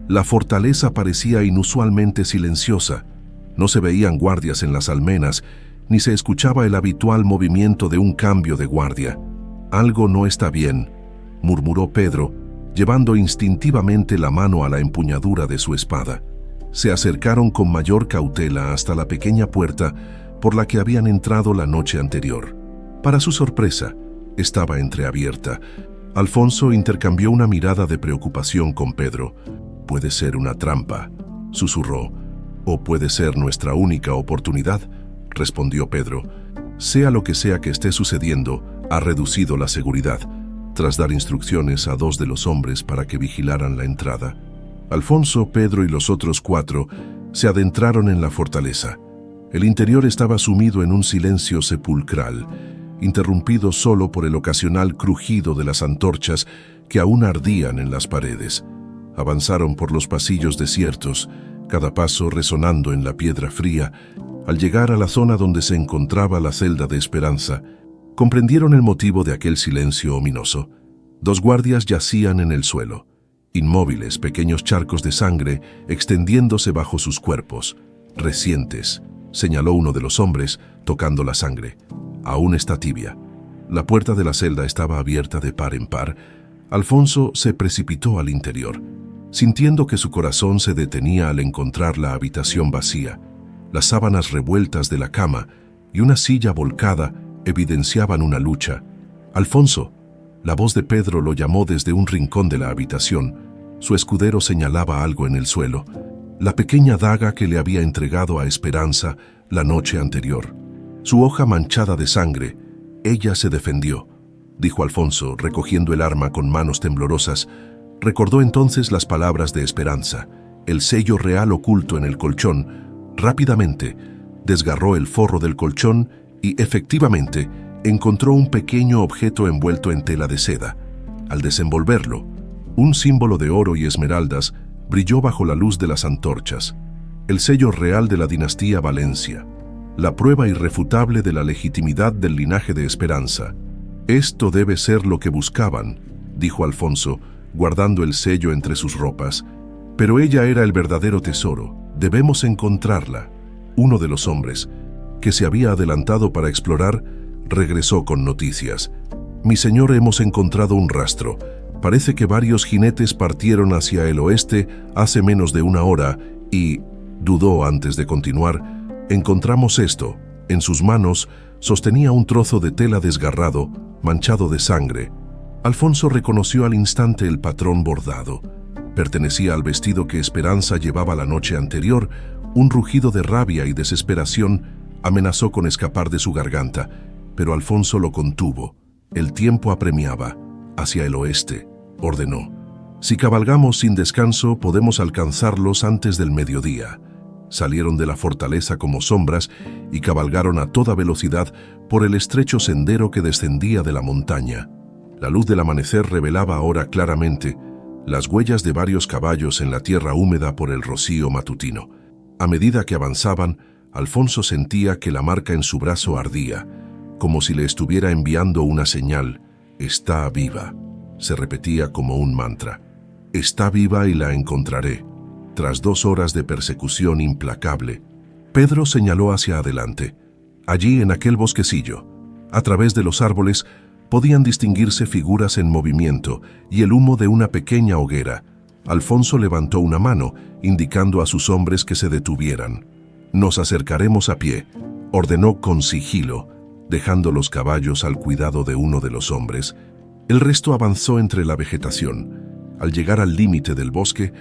A: La fortaleza parecía inusualmente silenciosa. No se veían guardias en las almenas, ni se escuchaba el habitual movimiento de un cambio de guardia. «Algo no está bien», murmuró Pedro, llevando instintivamente la mano a la empuñadura de su espada. Se acercaron con mayor cautela hasta la pequeña puerta por la que habían entrado la noche anterior. Para su sorpresa, estaba entreabierta. Alfonso intercambió una mirada de preocupación con Pedro. «Puede ser una trampa», susurró. «O puede ser nuestra única oportunidad», respondió Pedro. «Sea lo que sea que esté sucediendo, ha reducido la seguridad», tras dar instrucciones a 2 de los hombres para que vigilaran la entrada. Alfonso, Pedro y los otros 4 se adentraron en la fortaleza. El interior estaba sumido en un silencio sepulcral, interrumpido solo por el ocasional crujido de las antorchas que aún ardían en las paredes. Avanzaron por los pasillos desiertos, cada paso resonando en la piedra fría. Al llegar a la zona donde se encontraba la celda de Esperanza, comprendieron el motivo de aquel silencio ominoso. 2 guardias yacían en el suelo, inmóviles, pequeños charcos de sangre extendiéndose bajo sus cuerpos. «Recientes», señaló uno de los hombres, tocando la sangre. «Aún está tibia». La puerta de la celda estaba abierta de par en par. Alfonso se precipitó al interior, sintiendo que su corazón se detenía al encontrar la habitación vacía. Las sábanas revueltas de la cama y una silla volcada evidenciaban una lucha. «Alfonso», la voz de Pedro lo llamó desde un rincón de la habitación. Su escudero señalaba algo en el suelo, la pequeña daga que le había entregado a Esperanza la noche anterior. Su hoja manchada de sangre. «Ella se defendió», dijo Alfonso, recogiendo el arma con manos temblorosas. Recordó entonces las palabras de Esperanza, el sello real oculto en el colchón. Rápidamente desgarró el forro del colchón y, efectivamente, encontró un pequeño objeto envuelto en tela de seda. Al desenvolverlo, un símbolo de oro y esmeraldas brilló bajo la luz de las antorchas. El sello real de la dinastía Valencia, la prueba irrefutable de la legitimidad del linaje de Esperanza. «Esto debe ser lo que buscaban», dijo Alfonso, guardando el sello entre sus ropas. «Pero ella era el verdadero tesoro. Debemos encontrarla». Uno de los hombres, que se había adelantado para explorar, regresó con noticias. «Mi señor, hemos encontrado un rastro. Parece que varios jinetes partieron hacia el oeste hace menos de 1 hora y», dudó antes de continuar, «encontramos esto». En sus manos sostenía un trozo de tela desgarrado, manchado de sangre. Alfonso reconoció al instante el patrón bordado. Pertenecía al vestido que Esperanza llevaba la noche anterior. Un rugido de rabia y desesperación amenazó con escapar de su garganta, pero Alfonso lo contuvo. El tiempo apremiaba. Hacia el oeste, ordenó. Si cabalgamos sin descanso, podemos alcanzarlos antes del mediodía. Salieron de la fortaleza como sombras y cabalgaron a toda velocidad por el estrecho sendero que descendía de la montaña. La luz del amanecer revelaba ahora claramente las huellas de varios caballos en la tierra húmeda por el rocío matutino. A medida que avanzaban, Alfonso sentía que la marca en su brazo ardía, como si le estuviera enviando una señal. Está viva. Se repetía como un mantra. Está viva y la encontraré. Tras 2 horas de persecución implacable, Pedro señaló hacia adelante. Allí, en aquel bosquecillo, a través de los árboles, podían distinguirse figuras en movimiento y el humo de una pequeña hoguera. Alfonso levantó una mano, indicando a sus hombres que se detuvieran. Nos acercaremos a pie, ordenó con sigilo, dejando los caballos al cuidado de uno de los hombres. El resto avanzó entre la vegetación. Al llegar al límite del bosque,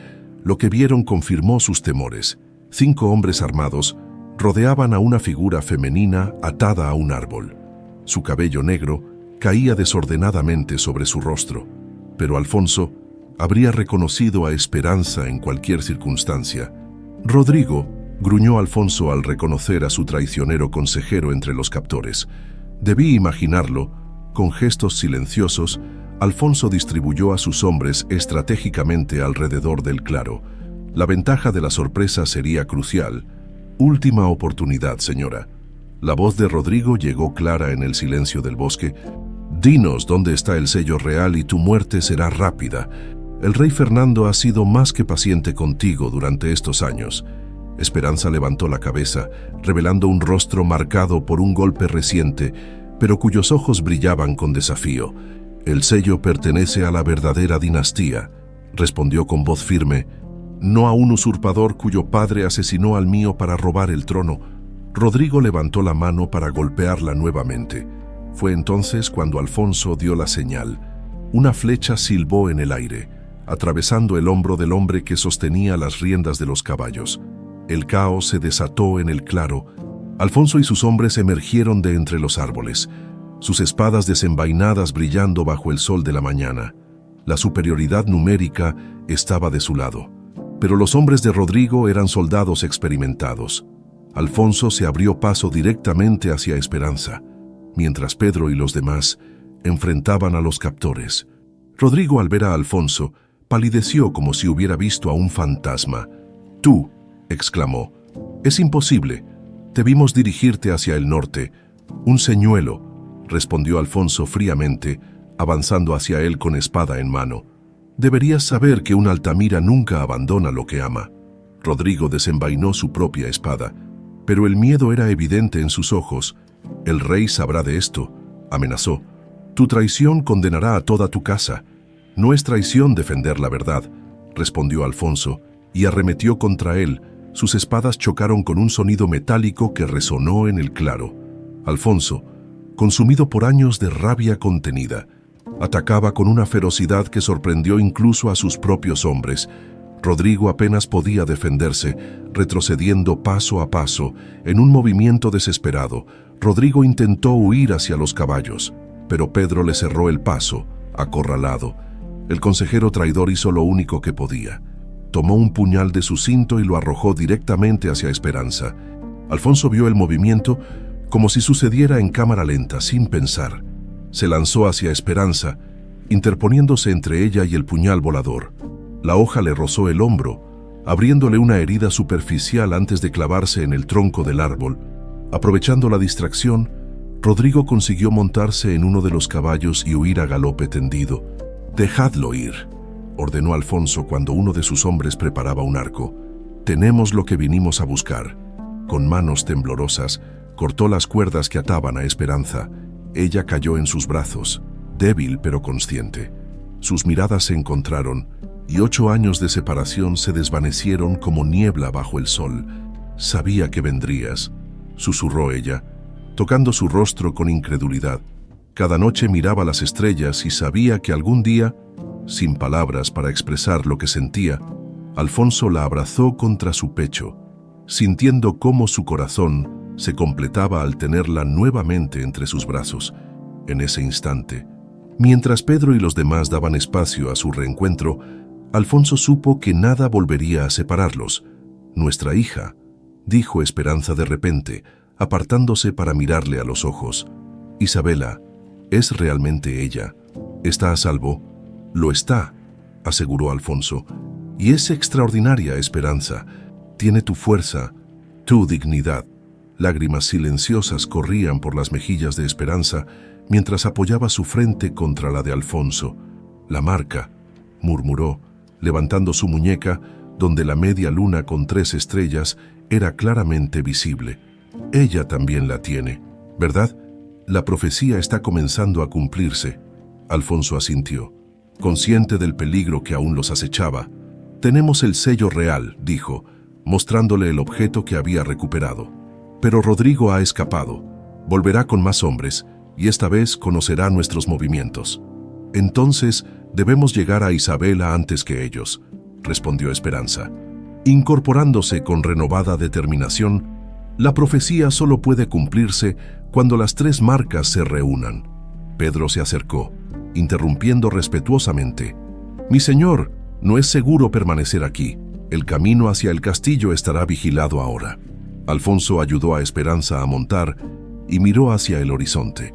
A: lo que vieron confirmó sus temores. 5 hombres armados rodeaban a una figura femenina atada a un árbol. Su cabello negro caía desordenadamente sobre su rostro, pero Alfonso habría reconocido a Esperanza en cualquier circunstancia. Rodrigo, gruñó Alfonso al reconocer a su traicionero consejero entre los captores. Debí imaginarlo. Con gestos silenciosos, Alfonso distribuyó a sus hombres estratégicamente alrededor del claro. La ventaja de la sorpresa sería crucial. Última oportunidad, señora. La voz de Rodrigo llegó clara en el silencio del bosque. Dinos dónde está el sello real y tu muerte será rápida. El rey Fernando ha sido más que paciente contigo durante estos años. Esperanza levantó la cabeza, revelando un rostro marcado por un golpe reciente, pero cuyos ojos brillaban con desafío. El sello pertenece a la verdadera dinastía, respondió con voz firme, no a un usurpador cuyo padre asesinó al mío para robar el trono. Rodrigo levantó la mano para golpearla nuevamente. Fue entonces cuando Alfonso dio la señal. Una flecha silbó en el aire, atravesando el hombro del hombre que sostenía las riendas de los caballos. El caos se desató en el claro. Alfonso y sus hombres emergieron de entre los árboles, sus espadas desenvainadas brillando bajo el sol de la mañana. La superioridad numérica estaba de su lado, pero los hombres de Rodrigo eran soldados experimentados. Alfonso se abrió paso directamente hacia Esperanza, mientras Pedro y los demás enfrentaban a los captores. Rodrigo, al ver a Alfonso, palideció como si hubiera visto a un fantasma. «Tú», exclamó, «es imposible. Te vimos dirigirte hacia el norte. Un señuelo», respondió Alfonso fríamente, avanzando hacia él con espada en mano. «Deberías saber que un Altamira nunca abandona lo que ama». Rodrigo desenvainó su propia espada, pero el miedo era evidente en sus ojos. «El rey sabrá de esto», amenazó. «Tu traición condenará a toda tu casa». «No es traición defender la verdad», respondió Alfonso, y arremetió contra él. Sus espadas chocaron con un sonido metálico que resonó en el claro. Alfonso, consumido por años de rabia contenida, atacaba con una ferocidad que sorprendió incluso a sus propios hombres. Rodrigo apenas podía defenderse, retrocediendo paso a paso, en un movimiento desesperado. Rodrigo intentó huir hacia los caballos, pero Pedro le cerró el paso, acorralado. El consejero traidor hizo lo único que podía. Tomó un puñal de su cinto y lo arrojó directamente hacia Esperanza. Alfonso vio el movimiento como si sucediera en cámara lenta, sin pensar. Se lanzó hacia Esperanza, interponiéndose entre ella y el puñal volador. La hoja le rozó el hombro, abriéndole una herida superficial antes de clavarse en el tronco del árbol. Aprovechando la distracción, Rodrigo consiguió montarse en uno de los caballos y huir a galope tendido. «Dejadlo ir», ordenó Alfonso cuando uno de sus hombres preparaba un arco. «Tenemos lo que vinimos a buscar». Con manos temblorosas, cortó las cuerdas que ataban a Esperanza. Ella cayó en sus brazos, débil pero consciente. Sus miradas se encontraron, y 8 años de separación se desvanecieron como niebla bajo el sol. «Sabía que vendrías», susurró ella, tocando su rostro con incredulidad. Cada noche miraba las estrellas y sabía que algún día, sin palabras para expresar lo que sentía, Alfonso la abrazó contra su pecho, sintiendo cómo su corazón se completaba al tenerla nuevamente entre sus brazos. en ese instante. Mientras Pedro y los demás daban espacio a su reencuentro, Alfonso supo que nada volvería a separarlos. «Nuestra hija», dijo Esperanza de repente, apartándose para mirarle a los ojos. «Isabela, es realmente ella. ¿Está a salvo?» «Lo está», aseguró Alfonso. «Y es extraordinaria, Esperanza. Tiene tu fuerza, tu dignidad». Lágrimas silenciosas corrían por las mejillas de Esperanza mientras apoyaba su frente contra la de Alfonso. «La marca», murmuró, levantando su muñeca, donde la media luna con 3 estrellas era claramente visible. «Ella también la tiene, ¿verdad? La profecía está comenzando a cumplirse». Alfonso asintió, consciente del peligro que aún los acechaba. «Tenemos el sello real», dijo, mostrándole el objeto que había recuperado. «Pero Rodrigo ha escapado. Volverá con más hombres, y esta vez conocerá nuestros movimientos. Entonces debemos llegar a Isabela antes que ellos», respondió Esperanza. Incorporándose con renovada determinación, la profecía solo puede cumplirse cuando las 3 marcas se reúnan. Pedro se acercó, interrumpiendo respetuosamente. «Mi señor, no es seguro permanecer aquí. El camino hacia el castillo estará vigilado ahora». Alfonso ayudó a Esperanza a montar y miró hacia el horizonte.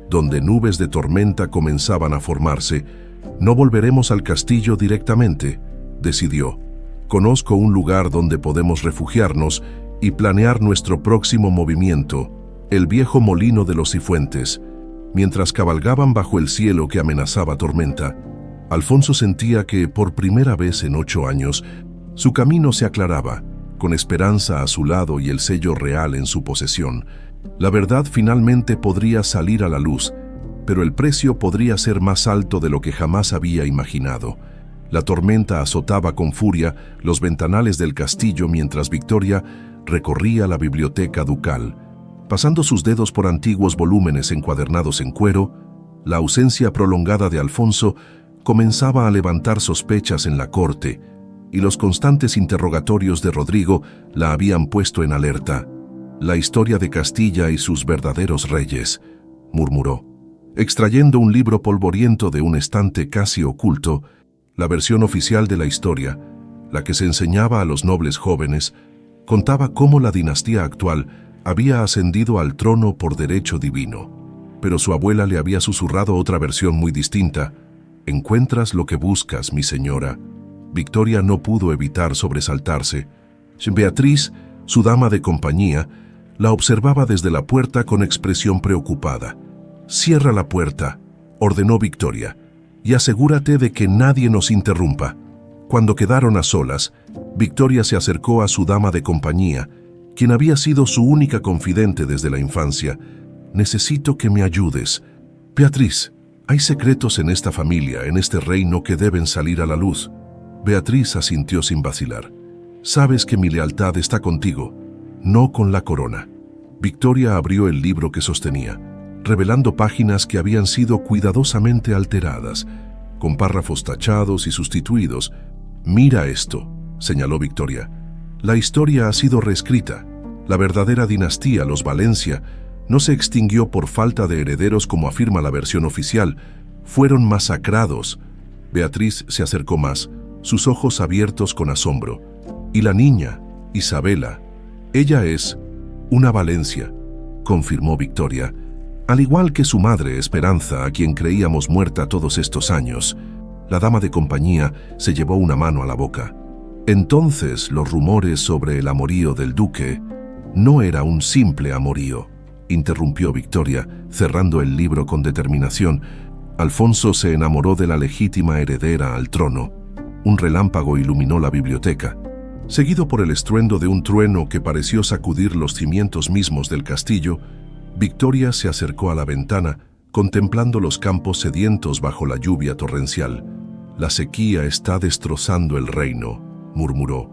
A: Donde nubes de tormenta comenzaban a formarse, «No volveremos al castillo directamente», decidió. «Conozco un lugar donde podemos refugiarnos y planear nuestro próximo movimiento, el viejo molino de los Cifuentes». Mientras cabalgaban bajo el cielo que amenazaba tormenta, Alfonso sentía que, por primera vez en 8 años, su camino se aclaraba, con Esperanza a su lado y el sello real en su posesión. La verdad finalmente podría salir a la luz, pero el precio podría ser más alto de lo que jamás había imaginado. La tormenta azotaba con furia los ventanales del castillo mientras Victoria recorría la biblioteca ducal. Pasando sus dedos por antiguos volúmenes encuadernados en cuero, la ausencia prolongada de Alfonso comenzaba a levantar sospechas en la corte, y los constantes interrogatorios de Rodrigo la habían puesto en alerta. «La historia de Castilla y sus verdaderos reyes», murmuró, extrayendo un libro polvoriento de un estante casi oculto. La versión oficial de la historia, la que se enseñaba a los nobles jóvenes, contaba cómo la dinastía actual había ascendido al trono por derecho divino. Pero su abuela le había susurrado otra versión muy distinta. «Encuentras lo que buscas, mi señora». Victoria no pudo evitar sobresaltarse. Beatriz, su dama de compañía, la observaba desde la puerta con expresión preocupada. «Cierra la puerta», ordenó Victoria, «y asegúrate de que nadie nos interrumpa». Cuando quedaron a solas, Victoria se acercó a su dama de compañía, quien había sido su única confidente desde la infancia. «Necesito que me ayudes. Beatriz, hay secretos en esta familia, en este reino, que deben salir a la luz». Beatriz asintió sin vacilar. «Sabes que mi lealtad está contigo, no con la corona». Victoria abrió el libro que sostenía, revelando páginas que habían sido cuidadosamente alteradas, con párrafos tachados y sustituidos. «Mira esto», señaló Victoria. «La historia ha sido reescrita. La verdadera dinastía, los Valencia, no se extinguió por falta de herederos como afirma la versión oficial. Fueron masacrados». Beatriz se acercó más, sus ojos abiertos con asombro. «Y la niña, Isabela, ella es una Valencia», confirmó Victoria, «al igual que su madre, Esperanza, a quien creíamos muerta todos estos años». La dama de compañía se llevó una mano a la boca. «Entonces los rumores sobre el amorío del duque no era un simple amorío», interrumpió Victoria, cerrando el libro con determinación. «Alfonso se enamoró de la legítima heredera al trono». Un relámpago iluminó la biblioteca, seguido por el estruendo de un trueno que pareció sacudir los cimientos mismos del castillo. Victoria se acercó a la ventana, contemplando los campos sedientos bajo la lluvia torrencial. «La sequía está destrozando el reino», murmuró.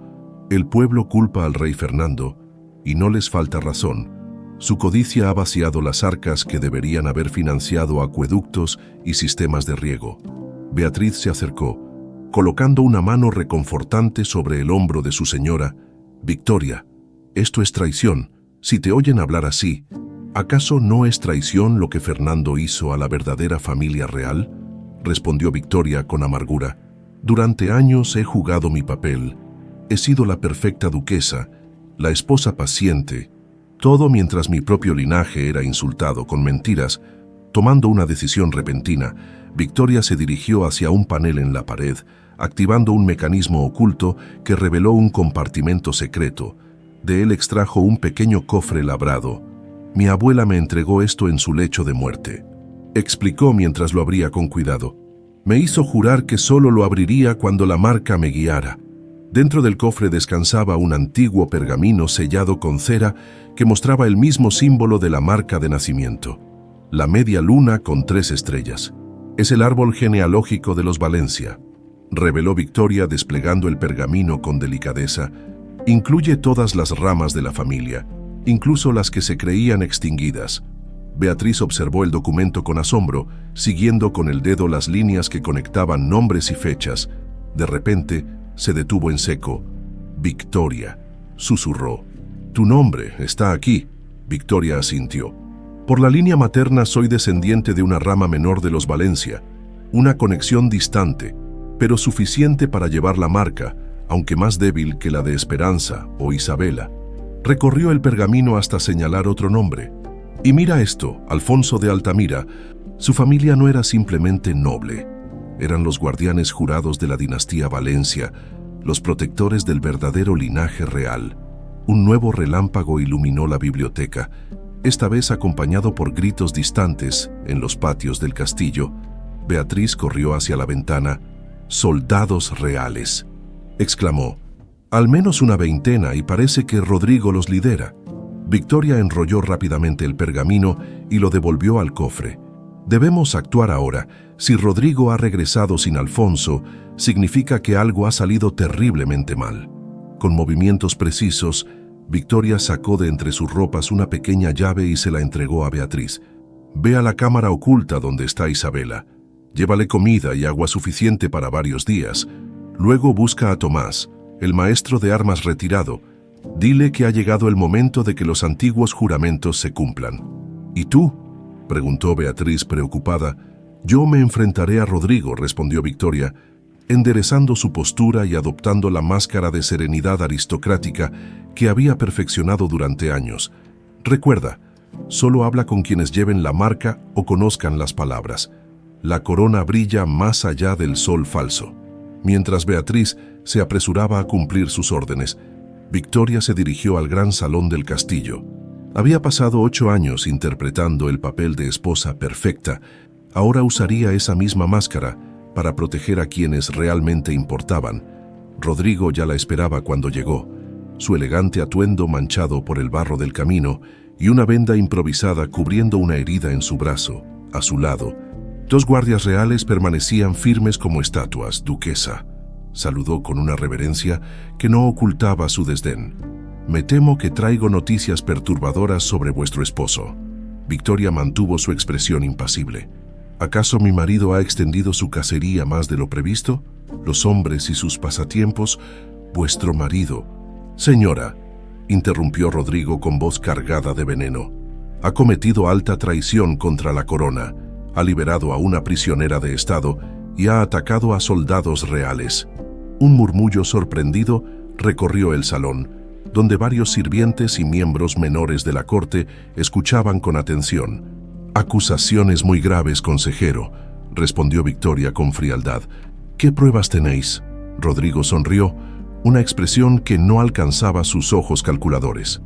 A: «El pueblo culpa al rey Fernando, y no les falta razón. Su codicia ha vaciado las arcas que deberían haber financiado acueductos y sistemas de riego». Beatriz se acercó, colocando una mano reconfortante sobre el hombro de su señora. «Victoria, esto es traición. Si te oyen hablar así, ¿Acaso no es traición lo que Fernando hizo a la verdadera familia real? Respondió Victoria con amargura. Durante años he jugado mi papel. He sido la perfecta duquesa, la esposa paciente, todo mientras mi propio linaje era insultado con mentiras. Tomando una decisión repentina, Victoria se dirigió hacia un panel en la pared, activando un mecanismo oculto que reveló un compartimento secreto. De él extrajo un pequeño cofre labrado. Mi abuela me entregó esto en su lecho de muerte, explicó mientras lo abría con cuidado. Me hizo jurar que solo lo abriría cuando la marca me guiara. Dentro del cofre descansaba un antiguo pergamino sellado con cera que mostraba el mismo símbolo de la marca de nacimiento, la media luna con 3 estrellas. Es el árbol genealógico de los Valencia, reveló Victoria desplegando el pergamino con delicadeza. Incluye todas las ramas de la familia, incluso las que se creían extinguidas. Beatriz observó el documento con asombro, siguiendo con el dedo las líneas que conectaban nombres y fechas. De repente, se detuvo en seco. Victoria, susurró. Tu nombre está aquí. Victoria asintió. Por la línea materna soy descendiente de una rama menor de los Valencia, una conexión distante, pero suficiente para llevar la marca, aunque más débil que la de Esperanza o Isabela. Recorrió el pergamino hasta señalar otro nombre. Y mira esto, Alfonso de Altamira. Su familia no era simplemente noble. Eran los guardianes jurados de la dinastía Valencia, los protectores del verdadero linaje real. Un nuevo relámpago iluminó la biblioteca, esta vez acompañado por gritos distantes en los patios del castillo. Beatriz corrió hacia la ventana. «¡Soldados reales!», exclamó. «Al menos una veintena y parece que Rodrigo los lidera». Victoria enrolló rápidamente el pergamino y lo devolvió al cofre. «Debemos actuar ahora. Si Rodrigo ha regresado sin Alfonso, significa que algo ha salido terriblemente mal». Con movimientos precisos, Victoria sacó de entre sus ropas una pequeña llave y se la entregó a Beatriz. «Ve a la cámara oculta donde está Isabela. Llévale comida y agua suficiente para varios días. Luego busca a Tomás, el maestro de armas retirado. Dile que ha llegado el momento de que los antiguos juramentos se cumplan». «¿Y tú?», preguntó Beatriz preocupada. «Yo me enfrentaré a Rodrigo», respondió Victoria, enderezando su postura y adoptando la máscara de serenidad aristocrática que había perfeccionado durante años. «Recuerda, solo habla con quienes lleven la marca o conozcan las palabras. La corona brilla más allá del sol falso». Mientras Beatriz se apresuraba a cumplir sus órdenes, Victoria se dirigió al gran salón del castillo. Había pasado 8 años interpretando el papel de esposa perfecta. Ahora usaría esa misma máscara para proteger a quienes realmente importaban. Rodrigo ya la esperaba cuando llegó, su elegante atuendo manchado por el barro del camino y una venda improvisada cubriendo una herida en su brazo. A su lado, 2 guardias reales permanecían firmes como estatuas. «Duquesa», saludó con una reverencia que no ocultaba su desdén. «Me temo que traigo noticias perturbadoras sobre vuestro esposo». Victoria mantuvo su expresión impasible. ¿Acaso mi marido ha extendido su cacería más de lo previsto? ¿Los hombres y sus pasatiempos? Vuestro marido. «Señora», interrumpió Rodrigo con voz cargada de veneno, «ha cometido alta traición contra la corona, ha liberado a una prisionera de Estado y ha atacado a soldados reales». Un murmullo sorprendido recorrió el salón, donde varios sirvientes y miembros menores de la corte escuchaban con atención. «Acusaciones muy graves, consejero», respondió Victoria con frialdad. «¿Qué pruebas tenéis?». Rodrigo sonrió, una expresión que no alcanzaba sus ojos calculadores.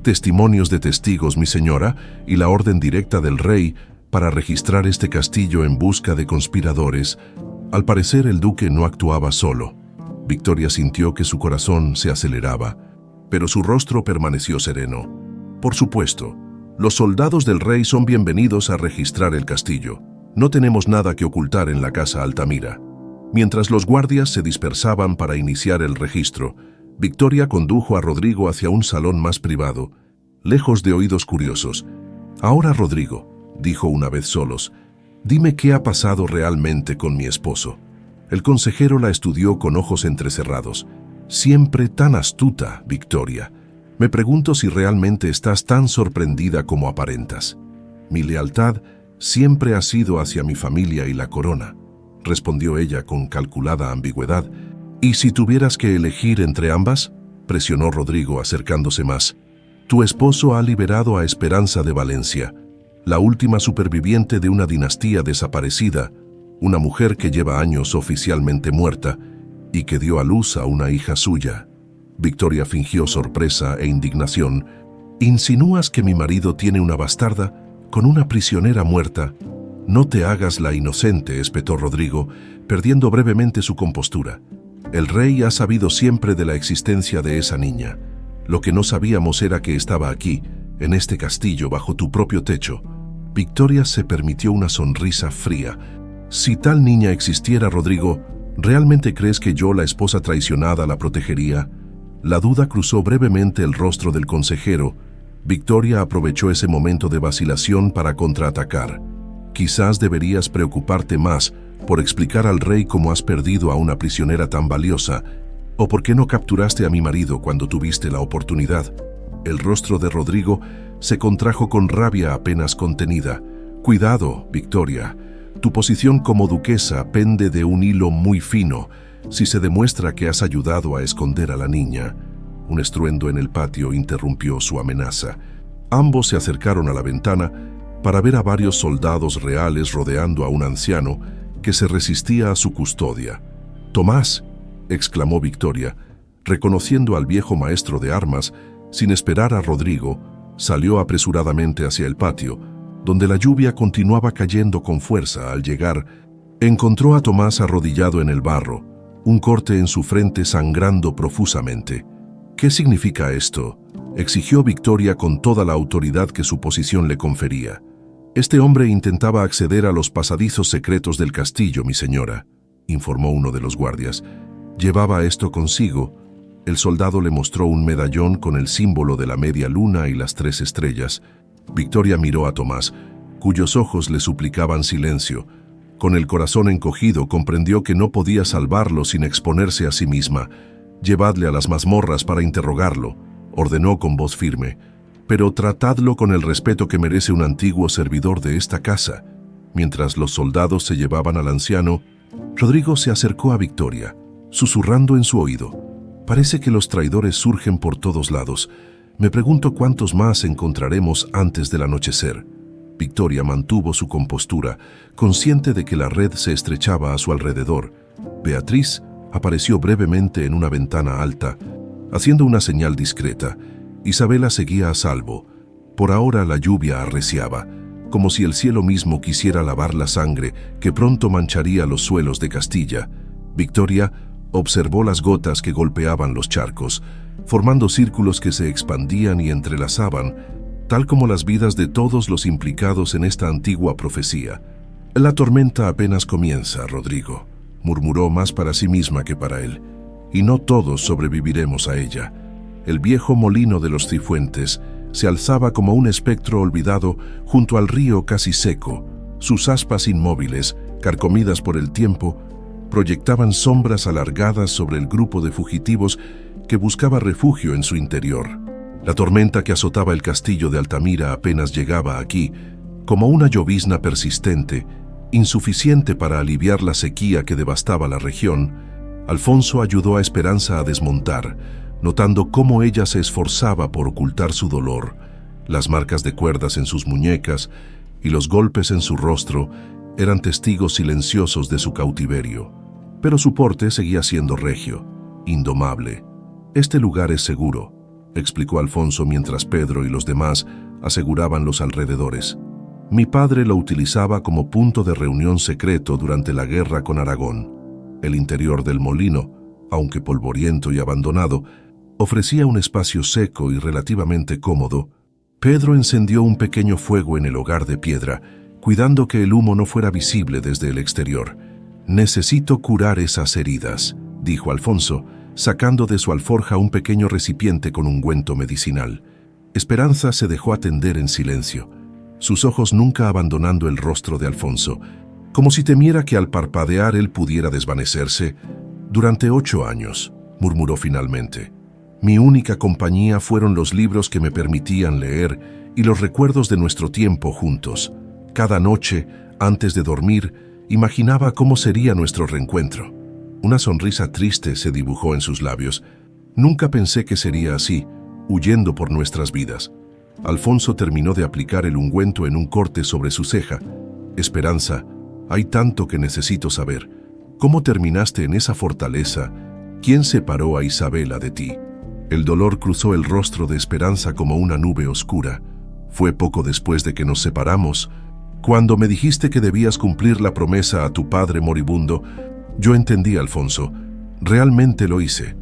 A: «Testimonios de testigos, mi señora, y la orden directa del rey para registrar este castillo en busca de conspiradores». Al parecer el duque no actuaba solo. Victoria sintió que su corazón se aceleraba, pero su rostro permaneció sereno. «Por supuesto, los soldados del rey son bienvenidos a registrar el castillo. No tenemos nada que ocultar en la casa Altamira». Mientras los guardias se dispersaban para iniciar el registro, Victoria condujo a Rodrigo hacia un salón más privado, lejos de oídos curiosos. «Ahora, Rodrigo», dijo una vez solos, «dime qué ha pasado realmente con mi esposo». El consejero la estudió con ojos entrecerrados. «Siempre tan astuta, Victoria. Me pregunto si realmente estás tan sorprendida como aparentas. Mi lealtad siempre ha sido hacia mi familia y la corona, respondió ella con calculada ambigüedad. ¿Y si tuvieras que elegir entre ambas?, presionó Rodrigo acercándose más. Tu esposo ha liberado a Esperanza de Valencia, la última superviviente de una dinastía desaparecida, una mujer que lleva años oficialmente muerta y que dio a luz a una hija suya. Victoria fingió sorpresa e indignación. ¿Insinúas que mi marido tiene una bastarda con una prisionera muerta? No te hagas la inocente, espetó Rodrigo, perdiendo brevemente su compostura. El rey ha sabido siempre de la existencia de esa niña. Lo que no sabíamos era que estaba aquí, en este castillo, bajo tu propio techo. Victoria se permitió una sonrisa fría. Si tal niña existiera, Rodrigo, ¿realmente crees que yo, la esposa traicionada, la protegería? La duda cruzó brevemente el rostro del consejero. Victoria aprovechó ese momento de vacilación para contraatacar. Quizás deberías preocuparte más por explicar al rey cómo has perdido a una prisionera tan valiosa, o por qué no capturaste a mi marido cuando tuviste la oportunidad. El rostro de Rodrigo se contrajo con rabia apenas contenida. Cuidado, Victoria. Tu posición como duquesa pende de un hilo muy fino si se demuestra que has ayudado a esconder a la niña. Un estruendo en el patio interrumpió su amenaza. Ambos se acercaron a la ventana para ver a varios soldados reales rodeando a un anciano que se resistía a su custodia. «Tomás», exclamó Victoria, reconociendo al viejo maestro de armas. Sin esperar a Rodrigo, salió apresuradamente hacia el patio, donde la lluvia continuaba cayendo con fuerza. Al llegar, encontró a Tomás arrodillado en el barro, un corte en su frente sangrando profusamente. «¿Qué significa esto?», exigió Victoria con toda la autoridad que su posición le confería. «Este hombre intentaba acceder a los pasadizos secretos del castillo, mi señora», informó uno de los guardias. «Llevaba esto consigo». El soldado le mostró un medallón con el símbolo de la media luna y las 3 estrellas. Victoria miró a Tomás, cuyos ojos le suplicaban silencio. Con el corazón encogido, comprendió que no podía salvarlo sin exponerse a sí misma. «Llevadle a las mazmorras para interrogarlo», ordenó con voz firme. «Pero tratadlo con el respeto que merece un antiguo servidor de esta casa». Mientras los soldados se llevaban al anciano, Rodrigo se acercó a Victoria, susurrando en su oído. «Parece que los traidores surgen por todos lados. Me pregunto cuántos más encontraremos antes del anochecer». Victoria mantuvo su compostura, consciente de que la red se estrechaba a su alrededor. Beatriz apareció brevemente en una ventana alta, haciendo una señal discreta. Isabela seguía a salvo. Por ahora la lluvia arreciaba, como si el cielo mismo quisiera lavar la sangre que pronto mancharía los suelos de Castilla. Victoria observó las gotas que golpeaban los charcos, formando círculos que se expandían y entrelazaban, tal como las vidas de todos los implicados en esta antigua profecía. «La tormenta apenas comienza, Rodrigo», murmuró más para sí misma que para él, «y no todos sobreviviremos a ella». El viejo molino de los Cifuentes se alzaba como un espectro olvidado junto al río casi seco. Sus aspas inmóviles, carcomidas por el tiempo, proyectaban sombras alargadas sobre el grupo de fugitivos que buscaba refugio en su interior. La tormenta que azotaba el castillo de Altamira apenas llegaba aquí, como una llovizna persistente, insuficiente para aliviar la sequía que devastaba la región. Alfonso ayudó a Esperanza a desmontar, notando cómo ella se esforzaba por ocultar su dolor. Las marcas de cuerdas en sus muñecas y los golpes en su rostro eran testigos silenciosos de su cautiverio. Pero su porte seguía siendo regio, indomable. «Este lugar es seguro», explicó Alfonso mientras Pedro y los demás aseguraban los alrededores. «Mi padre lo utilizaba como punto de reunión secreto durante la guerra con Aragón. El interior del molino, aunque polvoriento y abandonado, ofrecía un espacio seco y relativamente cómodo. Pedro encendió un pequeño fuego en el hogar de piedra, cuidando que el humo no fuera visible desde el exterior. «Necesito curar esas heridas», dijo Alfonso, sacando de su alforja un pequeño recipiente con ungüento medicinal. Esperanza se dejó atender en silencio, sus ojos nunca abandonando el rostro de Alfonso, como si temiera que al parpadear él pudiera desvanecerse. «Durante 8 años», murmuró finalmente. Mi única compañía fueron los libros que me permitían leer y los recuerdos de nuestro tiempo juntos. Cada noche, antes de dormir, imaginaba cómo sería nuestro reencuentro. Una sonrisa triste se dibujó en sus labios. Nunca pensé que sería así, huyendo por nuestras vidas. Alfonso terminó de aplicar el ungüento en un corte sobre su ceja. Esperanza, hay tanto que necesito saber. ¿Cómo terminaste en esa fortaleza? ¿Quién separó a Isabela de ti? El dolor cruzó el rostro de Esperanza como una nube oscura. Fue poco después de que nos separamos, cuando me dijiste que debías cumplir la promesa a tu padre moribundo. Yo entendí, Alfonso. Realmente lo hice.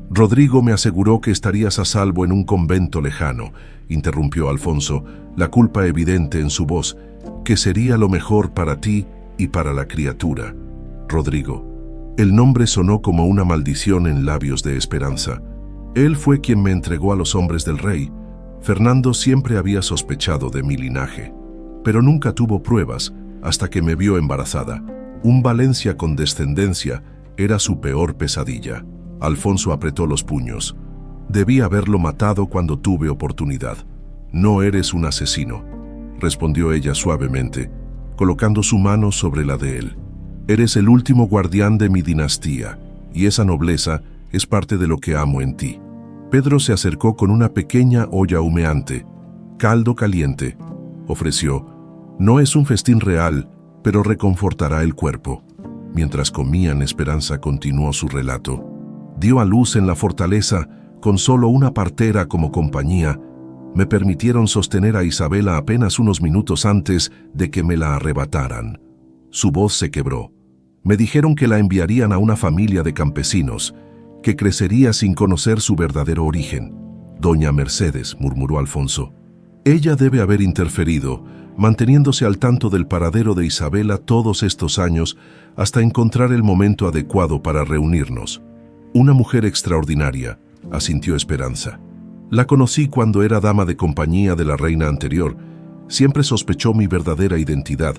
A: Rodrigo me aseguró que estarías a salvo en un convento lejano, interrumpió Alfonso, la culpa evidente en su voz, que sería lo mejor para ti y para la criatura. Rodrigo. El nombre sonó como una maldición en labios de Esperanza. Él fue quien me entregó a los hombres del rey. Fernando siempre había sospechado de mi linaje, pero nunca tuvo pruebas hasta que me vio embarazada. Un Valencia con descendencia era su peor pesadilla. Alfonso apretó los puños. Debí haberlo matado cuando tuve oportunidad. No eres un asesino, respondió ella suavemente, colocando su mano sobre la de él. Eres el último guardián de mi dinastía, y esa nobleza es parte de lo que amo en ti. Pedro se acercó con una pequeña olla humeante. Caldo caliente, ofreció. No es un festín real, pero reconfortará el cuerpo. Mientras comían, Esperanza continuó su relato. Dio a luz en la fortaleza, con solo una partera como compañía. Me permitieron sostener a Isabela apenas unos minutos antes de que me la arrebataran. Su voz se quebró. Me dijeron que la enviarían a una familia de campesinos, que crecería sin conocer su verdadero origen. Doña Mercedes, murmuró Alfonso. Ella debe haber interferido, manteniéndose al tanto del paradero de Isabela todos estos años hasta encontrar el momento adecuado para reunirnos. Una mujer extraordinaria, asintió Esperanza. La conocí cuando era dama de compañía de la reina anterior. Siempre sospechó mi verdadera identidad,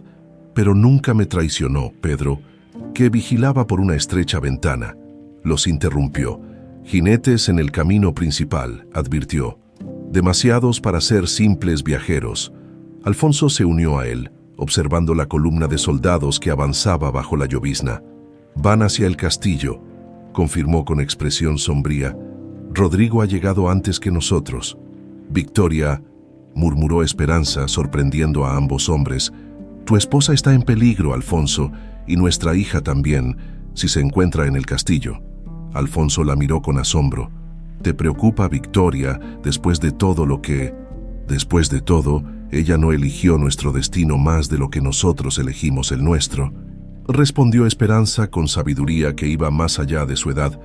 A: pero nunca me traicionó, Pedro, que vigilaba por una estrecha ventana. Los interrumpió. Jinetes en el camino principal, advirtió. Demasiados para ser simples viajeros. Alfonso se unió a él, observando la columna de soldados que avanzaba bajo la llovizna. Van hacia el castillo, confirmó con expresión sombría. Rodrigo ha llegado antes que nosotros. Victoria, murmuró Esperanza, sorprendiendo a ambos hombres. Tu esposa está en peligro, Alfonso, y nuestra hija también, si se encuentra en el castillo. Alfonso la miró con asombro. ¿Te preocupa, Victoria, después de todo lo que... Después de todo, ella no eligió nuestro destino más de lo que nosotros elegimos el nuestro? Respondió Esperanza con sabiduría que iba más allá de su edad.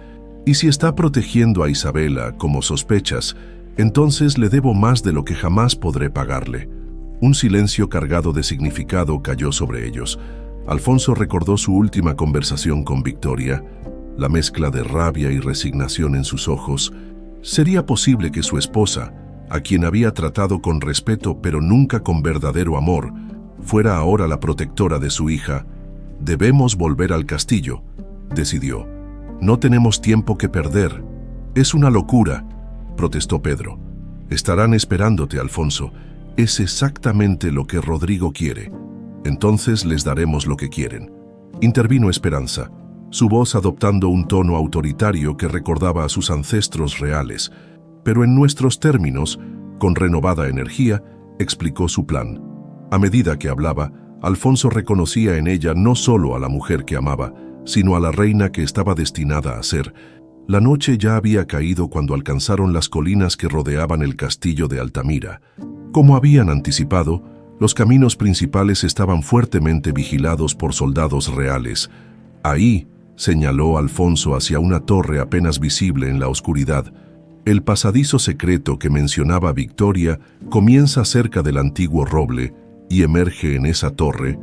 A: Y si está protegiendo a Isabela, como sospechas, entonces le debo más de lo que jamás podré pagarle. Un silencio cargado de significado cayó sobre ellos. Alfonso recordó su última conversación con Victoria, la mezcla de rabia y resignación en sus ojos. ¿Sería posible que su esposa, a quien había tratado con respeto pero nunca con verdadero amor, fuera ahora la protectora de su hija? Debemos volver al castillo, decidió. No tenemos tiempo que perder. Es una locura, protestó Pedro. Estarán esperándote, Alfonso. Es exactamente lo que Rodrigo quiere. Entonces les daremos lo que quieren. Intervino Esperanza, su voz adoptando un tono autoritario que recordaba a sus ancestros reales, pero en nuestros términos, con renovada energía, explicó su plan. A medida que hablaba, Alfonso reconocía en ella no solo a la mujer que amaba, sino a la reina que estaba destinada a ser. La noche ya había caído cuando alcanzaron las colinas que rodeaban el castillo de Altamira. Como habían anticipado, los caminos principales estaban fuertemente vigilados por soldados reales. Ahí, señaló Alfonso hacia una torre apenas visible en la oscuridad. El pasadizo secreto que mencionaba Victoria comienza cerca del antiguo roble y emerge en esa torre.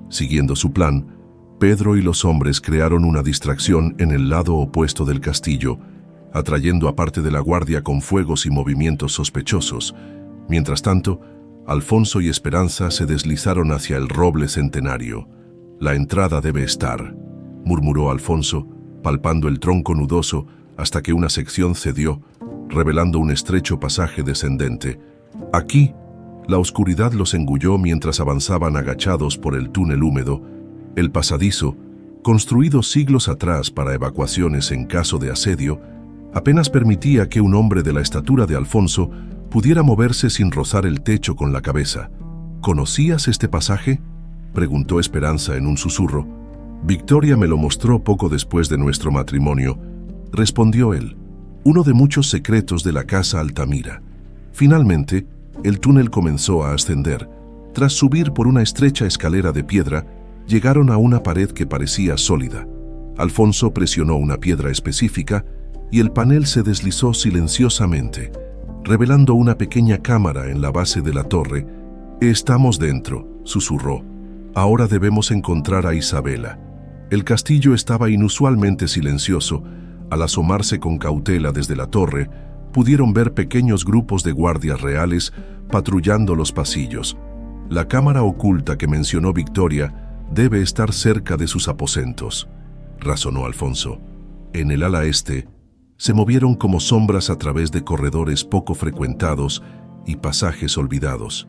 A: Siguiendo su plan, Pedro y los hombres crearon una distracción en el lado opuesto del castillo, atrayendo a parte de la guardia con fuegos y movimientos sospechosos. Mientras tanto, Alfonso y Esperanza se deslizaron hacia el roble centenario. La entrada debe estar, murmuró Alfonso, palpando el tronco nudoso hasta que una sección cedió. revelando un estrecho pasaje descendente. Aquí, la oscuridad los engulló mientras avanzaban agachados por el túnel húmedo. El pasadizo, construido siglos atrás para evacuaciones en caso de asedio, apenas permitía que un hombre de la estatura de Alfonso pudiera moverse sin rozar el techo con la cabeza. ¿Conocías este pasaje?, preguntó Esperanza en un susurro. Victoria me lo mostró poco después de nuestro matrimonio, respondió él. Uno de muchos secretos de la casa Altamira. Finalmente, el túnel comenzó a ascender. Tras subir por una estrecha escalera de piedra, llegaron a una pared que parecía sólida. Alfonso presionó una piedra específica y el panel se deslizó silenciosamente, revelando una pequeña cámara en la base de la torre. «Estamos dentro», susurró. «Ahora debemos encontrar a Isabela». El castillo estaba inusualmente silencioso. Al asomarse con cautela desde la torre, pudieron ver pequeños grupos de guardias reales patrullando los pasillos. La cámara oculta que mencionó Victoria debe estar cerca de sus aposentos, razonó Alfonso. En el ala este, se movieron como sombras a través de corredores poco frecuentados y pasajes olvidados.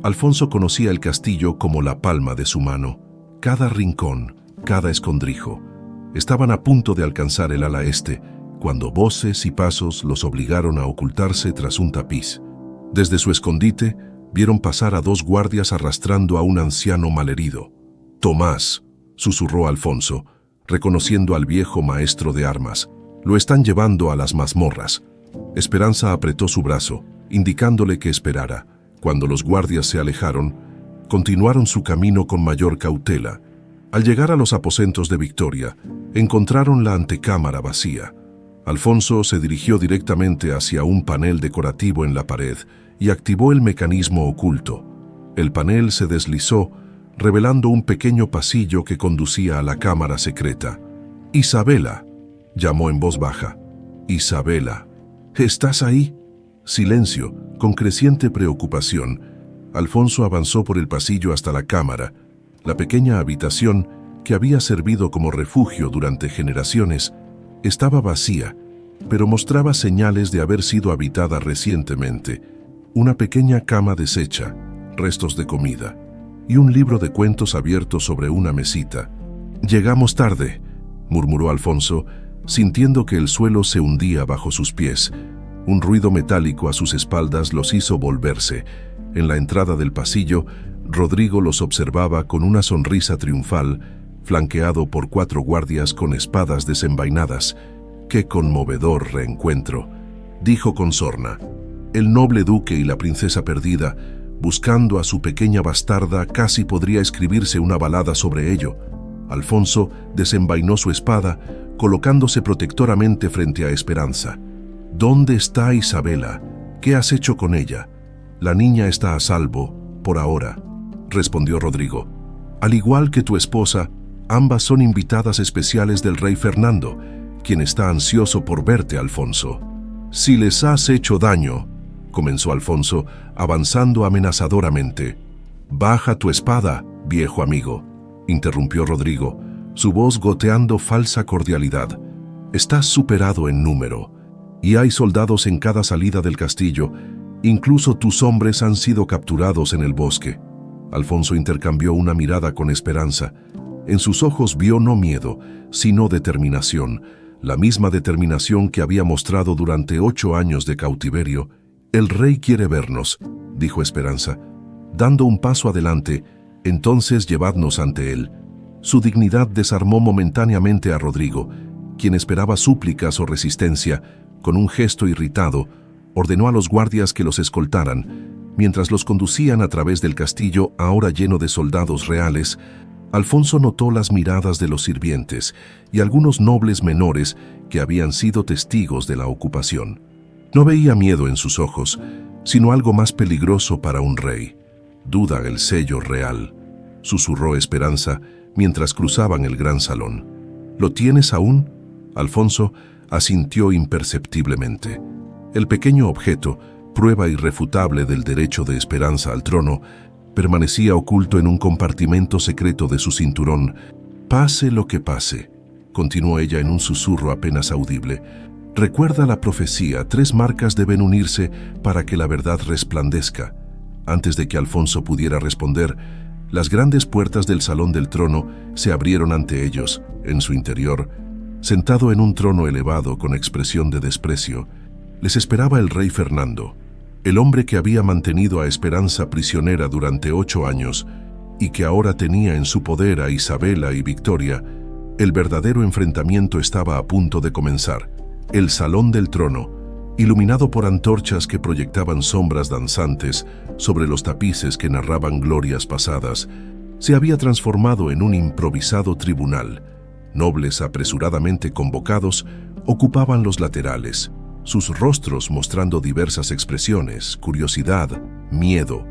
A: Alfonso conocía el castillo como la palma de su mano. Cada rincón, cada escondrijo. Estaban a punto de alcanzar el ala este, cuando voces y pasos los obligaron a ocultarse tras un tapiz. Desde su escondite, vieron pasar a dos guardias arrastrando a un anciano malherido. «Tomás», susurró Alfonso, reconociendo al viejo maestro de armas. «Lo están llevando a las mazmorras». Esperanza apretó su brazo, indicándole que esperara. Cuando los guardias se alejaron, continuaron su camino con mayor cautela. Al llegar a los aposentos de Victoria, encontraron la antecámara vacía. Alfonso se dirigió directamente hacia un panel decorativo en la pared y activó el mecanismo oculto. El panel se deslizó, revelando un pequeño pasillo que conducía a la cámara secreta. «Isabela», llamó en voz baja. «Isabela, ¿estás ahí?» Silencio, con creciente preocupación. Alfonso avanzó por el pasillo hasta la cámara. La pequeña habitación, que había servido como refugio durante generaciones, estaba vacía, pero mostraba señales de haber sido habitada recientemente. Una pequeña cama deshecha, restos de comida, y un libro de cuentos abierto sobre una mesita. «Llegamos tarde», murmuró Alfonso, sintiendo que el suelo se hundía bajo sus pies. Un ruido metálico a sus espaldas los hizo volverse. En la entrada del pasillo, Rodrigo los observaba con una sonrisa triunfal, flanqueado por 4 guardias con espadas desenvainadas. «Qué conmovedor reencuentro», dijo con sorna. El noble duque y la princesa perdida, buscando a su pequeña bastarda, casi podría escribirse una balada sobre ello. Alfonso desenvainó su espada, colocándose protectoramente frente a Esperanza. «¿Dónde está Isabela? ¿Qué has hecho con ella?» «La niña está a salvo, por ahora», respondió Rodrigo. «Al igual que tu esposa, ambas son invitadas especiales del rey Fernando, quien está ansioso por verte, Alfonso». «Si les has hecho daño», comenzó Alfonso, avanzando amenazadoramente. «Baja tu espada, viejo amigo», interrumpió Rodrigo, su voz goteando falsa cordialidad. «Estás superado en número, y hay soldados en cada salida del castillo. Incluso tus hombres han sido capturados en el bosque». Alfonso intercambió una mirada con Esperanza. En sus ojos vio no miedo, sino determinación, la misma determinación que había mostrado durante 8 años de cautiverio. «El rey quiere vernos», dijo Esperanza. «Dando un paso adelante, entonces llevadnos ante él». Su dignidad desarmó momentáneamente a Rodrigo, quien esperaba súplicas o resistencia. Con un gesto irritado, ordenó a los guardias que los escoltaran. Mientras los conducían a través del castillo, ahora lleno de soldados reales, Alfonso notó las miradas de los sirvientes y algunos nobles menores que habían sido testigos de la ocupación. No veía miedo en sus ojos, sino algo más peligroso para un rey. «Duda el sello real», susurró Esperanza mientras cruzaban el gran salón. «¿Lo tienes aún?» Alfonso asintió imperceptiblemente. El pequeño objeto, prueba irrefutable del derecho de Esperanza al trono, permanecía oculto en un compartimento secreto de su cinturón. «Pase lo que pase», continuó ella en un susurro apenas audible, Recuerda la profecía, 3 marcas deben unirse para que la verdad resplandezca. Antes de que Alfonso pudiera responder, las grandes puertas del salón del trono se abrieron ante ellos. En su interior, sentado en un trono elevado con expresión de desprecio, les esperaba el rey Fernando, el hombre que había mantenido a Esperanza prisionera durante 8 años y que ahora tenía en su poder a Isabela y Victoria. El verdadero enfrentamiento estaba a punto de comenzar. El salón del trono, iluminado por antorchas que proyectaban sombras danzantes sobre los tapices que narraban glorias pasadas, se había transformado en un improvisado tribunal. Nobles apresuradamente convocados ocupaban los laterales, sus rostros mostrando diversas expresiones: curiosidad, miedo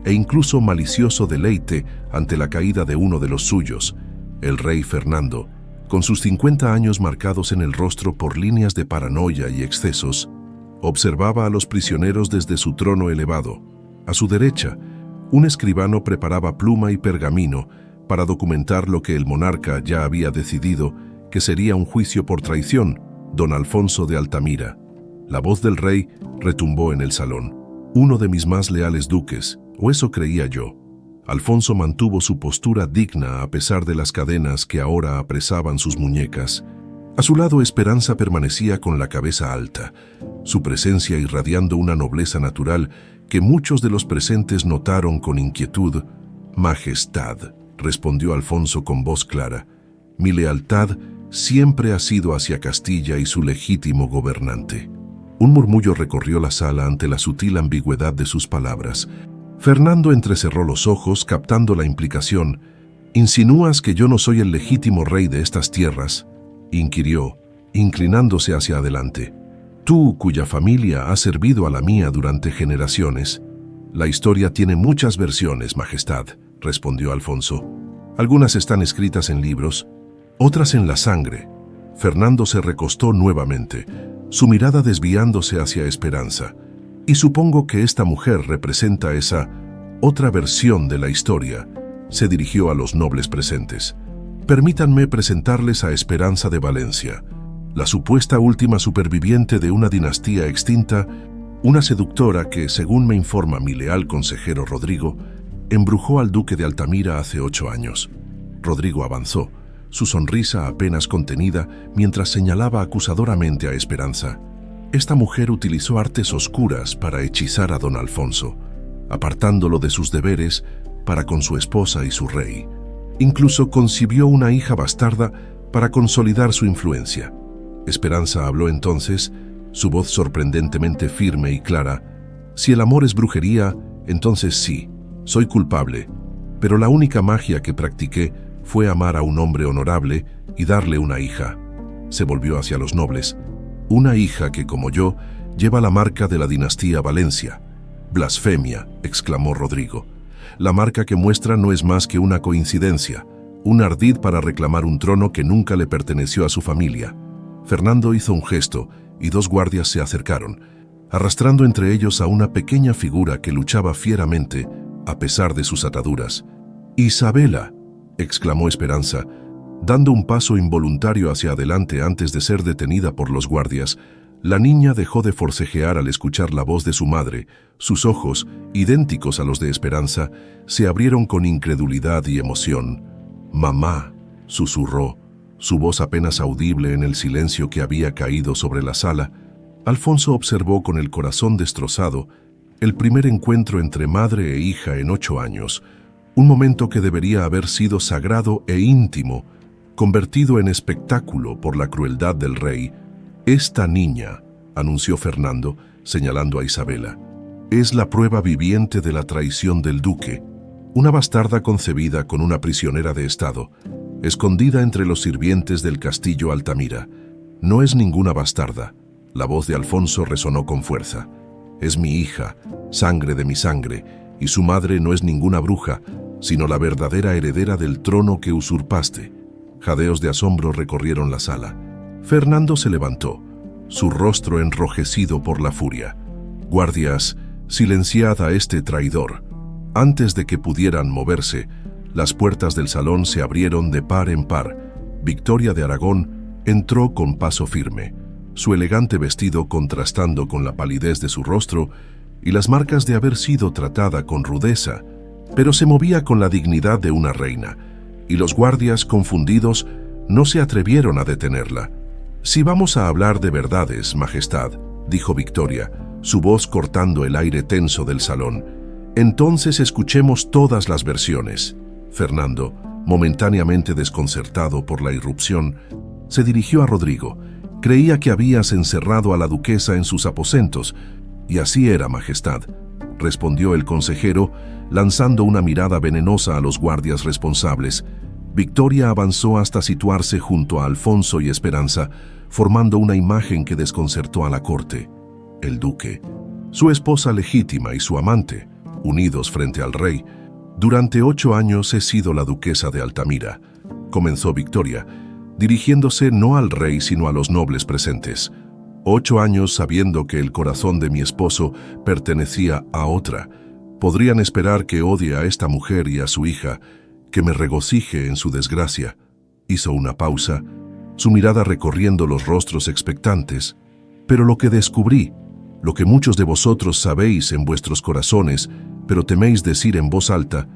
A: e incluso malicioso deleite ante la caída de uno de los suyos. El rey Fernando, con sus 50 años marcados en el rostro por líneas de paranoia y excesos, observaba a los prisioneros desde su trono elevado. A su derecha, un escribano preparaba pluma y pergamino para documentar lo que el monarca ya había decidido, que sería un juicio por traición: don Alfonso de Altamira. La voz del rey retumbó en el salón. Uno de mis más leales duques, o eso creía yo. Alfonso mantuvo su postura digna a pesar de las cadenas que ahora apresaban sus muñecas. A su lado, Esperanza permanecía con la cabeza alta, su presencia irradiando una nobleza natural que muchos de los presentes notaron con inquietud. «Majestad», respondió Alfonso con voz clara, «mi lealtad siempre ha sido hacia Castilla y su legítimo gobernante». Un murmullo recorrió la sala ante la sutil ambigüedad de sus palabras. Fernando entrecerró los ojos, captando la implicación. «¿Insinúas que yo no soy el legítimo rey de estas tierras?», inquirió, inclinándose hacia adelante. «Tú, cuya familia ha servido a la mía durante generaciones». «La historia tiene muchas versiones, Majestad», respondió Alfonso. «Algunas están escritas en libros, otras en la sangre». Fernando se recostó nuevamente, su mirada desviándose hacia Esperanza. «Y supongo que esta mujer representa esa otra versión de la historia», se dirigió a los nobles presentes. «Permítanme presentarles a Esperanza de Valencia, la supuesta última superviviente de una dinastía extinta, una seductora que, según me informa mi leal consejero Rodrigo, embrujó al duque de Altamira hace 8 años». Rodrigo avanzó, su sonrisa apenas contenida, mientras señalaba acusadoramente a Esperanza. «Esta mujer utilizó artes oscuras para hechizar a don Alfonso, apartándolo de sus deberes para con su esposa y su rey. Incluso concibió una hija bastarda para consolidar su influencia». Esperanza habló entonces, su voz sorprendentemente firme y clara. «Si el amor es brujería, entonces sí, soy culpable, pero la única magia que practiqué fue amar a un hombre honorable y darle una hija». Se volvió hacia los nobles. «Una hija que, como yo, lleva la marca de la dinastía Valencia». «Blasfemia», exclamó Rodrigo. «La marca que muestra no es más que una coincidencia, un ardid para reclamar un trono que nunca le perteneció a su familia». Fernando hizo un gesto y 2 guardias se acercaron, arrastrando entre ellos a una pequeña figura que luchaba fieramente a pesar de sus ataduras. «Isabela», exclamó Esperanza, dando un paso involuntario hacia adelante antes de ser detenida por los guardias. La niña dejó de forcejear al escuchar la voz de su madre. Sus ojos, idénticos a los de Esperanza, se abrieron con incredulidad y emoción. «Mamá», susurró, su voz apenas audible en el silencio que había caído sobre la sala. Alfonso observó con el corazón destrozado el primer encuentro entre madre e hija en 8 años, un momento que debería haber sido sagrado e íntimo, convertido en espectáculo por la crueldad del rey. «Esta niña», anunció Fernando, señalando a Isabela, «es la prueba viviente de la traición del duque, una bastarda concebida con una prisionera de estado, escondida entre los sirvientes del castillo Altamira. No es ninguna bastarda». La voz de Alfonso resonó con fuerza. «Es mi hija, sangre de mi sangre, y su madre no es ninguna bruja, sino la verdadera heredera del trono que usurpaste». Jadeos de asombro recorrieron la sala. Fernando se levantó, su rostro enrojecido por la furia. «Guardias, silenciad a este traidor». Antes de que pudieran moverse, las puertas del salón se abrieron de par en par. Victoria de Aragón entró con paso firme. su elegante vestido contrastando con la palidez de su rostro y las marcas de haber sido tratada con rudeza, pero se movía con la dignidad de una reina, y los guardias, confundidos, no se atrevieron a detenerla. «Si vamos a hablar de verdades, Majestad», dijo Victoria, su voz cortando el aire tenso del salón, «entonces escuchemos todas las versiones». Fernando, momentáneamente desconcertado por la irrupción, se dirigió a Rodrigo. «Creía que habías encerrado a la duquesa en sus aposentos». «Y así era, Majestad», respondió el consejero, lanzando una mirada venenosa a los guardias responsables. Victoria avanzó hasta situarse junto a Alfonso y Esperanza, formando una imagen que desconcertó a la corte. El duque, su esposa legítima y su amante, unidos frente al rey. «Durante 8 años he sido la duquesa de Altamira», comenzó Victoria, dirigiéndose no al rey sino a los nobles presentes. 8 años sabiendo que el corazón de mi esposo pertenecía a otra. ¿Podrían esperar que odie a esta mujer y a su hija, que me regocije en su desgracia?» Hizo una pausa, su mirada recorriendo los rostros expectantes. «Pero lo que descubrí, lo que muchos de vosotros sabéis en vuestros corazones, pero teméis decir en voz alta,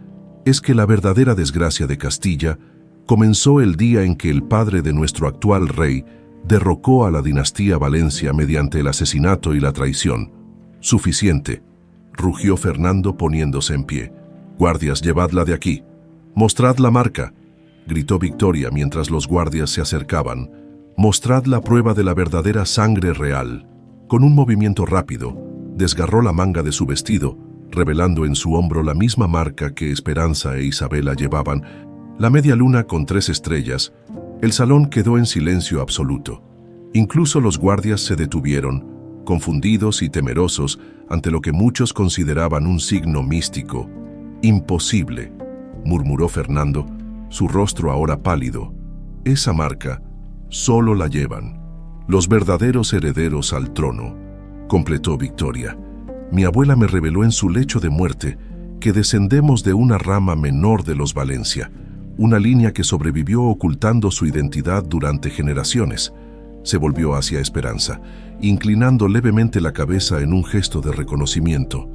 A: es que la verdadera desgracia de Castilla comenzó el día en que el padre de nuestro actual rey derrocó a la dinastía Valencia mediante el asesinato y la traición». «Suficiente», rugió Fernando poniéndose en pie. «Guardias, llevadla de aquí». «Mostrad la marca», gritó Victoria mientras los guardias se acercaban. «Mostrad la prueba de la verdadera sangre real». Con un movimiento rápido, desgarró la manga de su vestido, revelando en su hombro la misma marca que Esperanza e Isabela llevaban, la media luna con 3 estrellas. El salón quedó en silencio absoluto. Incluso los guardias se detuvieron, confundidos y temerosos ante lo que muchos consideraban un signo místico. «Imposible», murmuró Fernando, su rostro ahora pálido. «Esa marca solo la llevan los verdaderos herederos al trono», completó Victoria. «Mi abuela me reveló en su lecho de muerte que descendemos de una rama menor de los Valencia, una línea que sobrevivió ocultando su identidad durante generaciones». Se volvió hacia Esperanza, inclinando levemente la cabeza en un gesto de reconocimiento.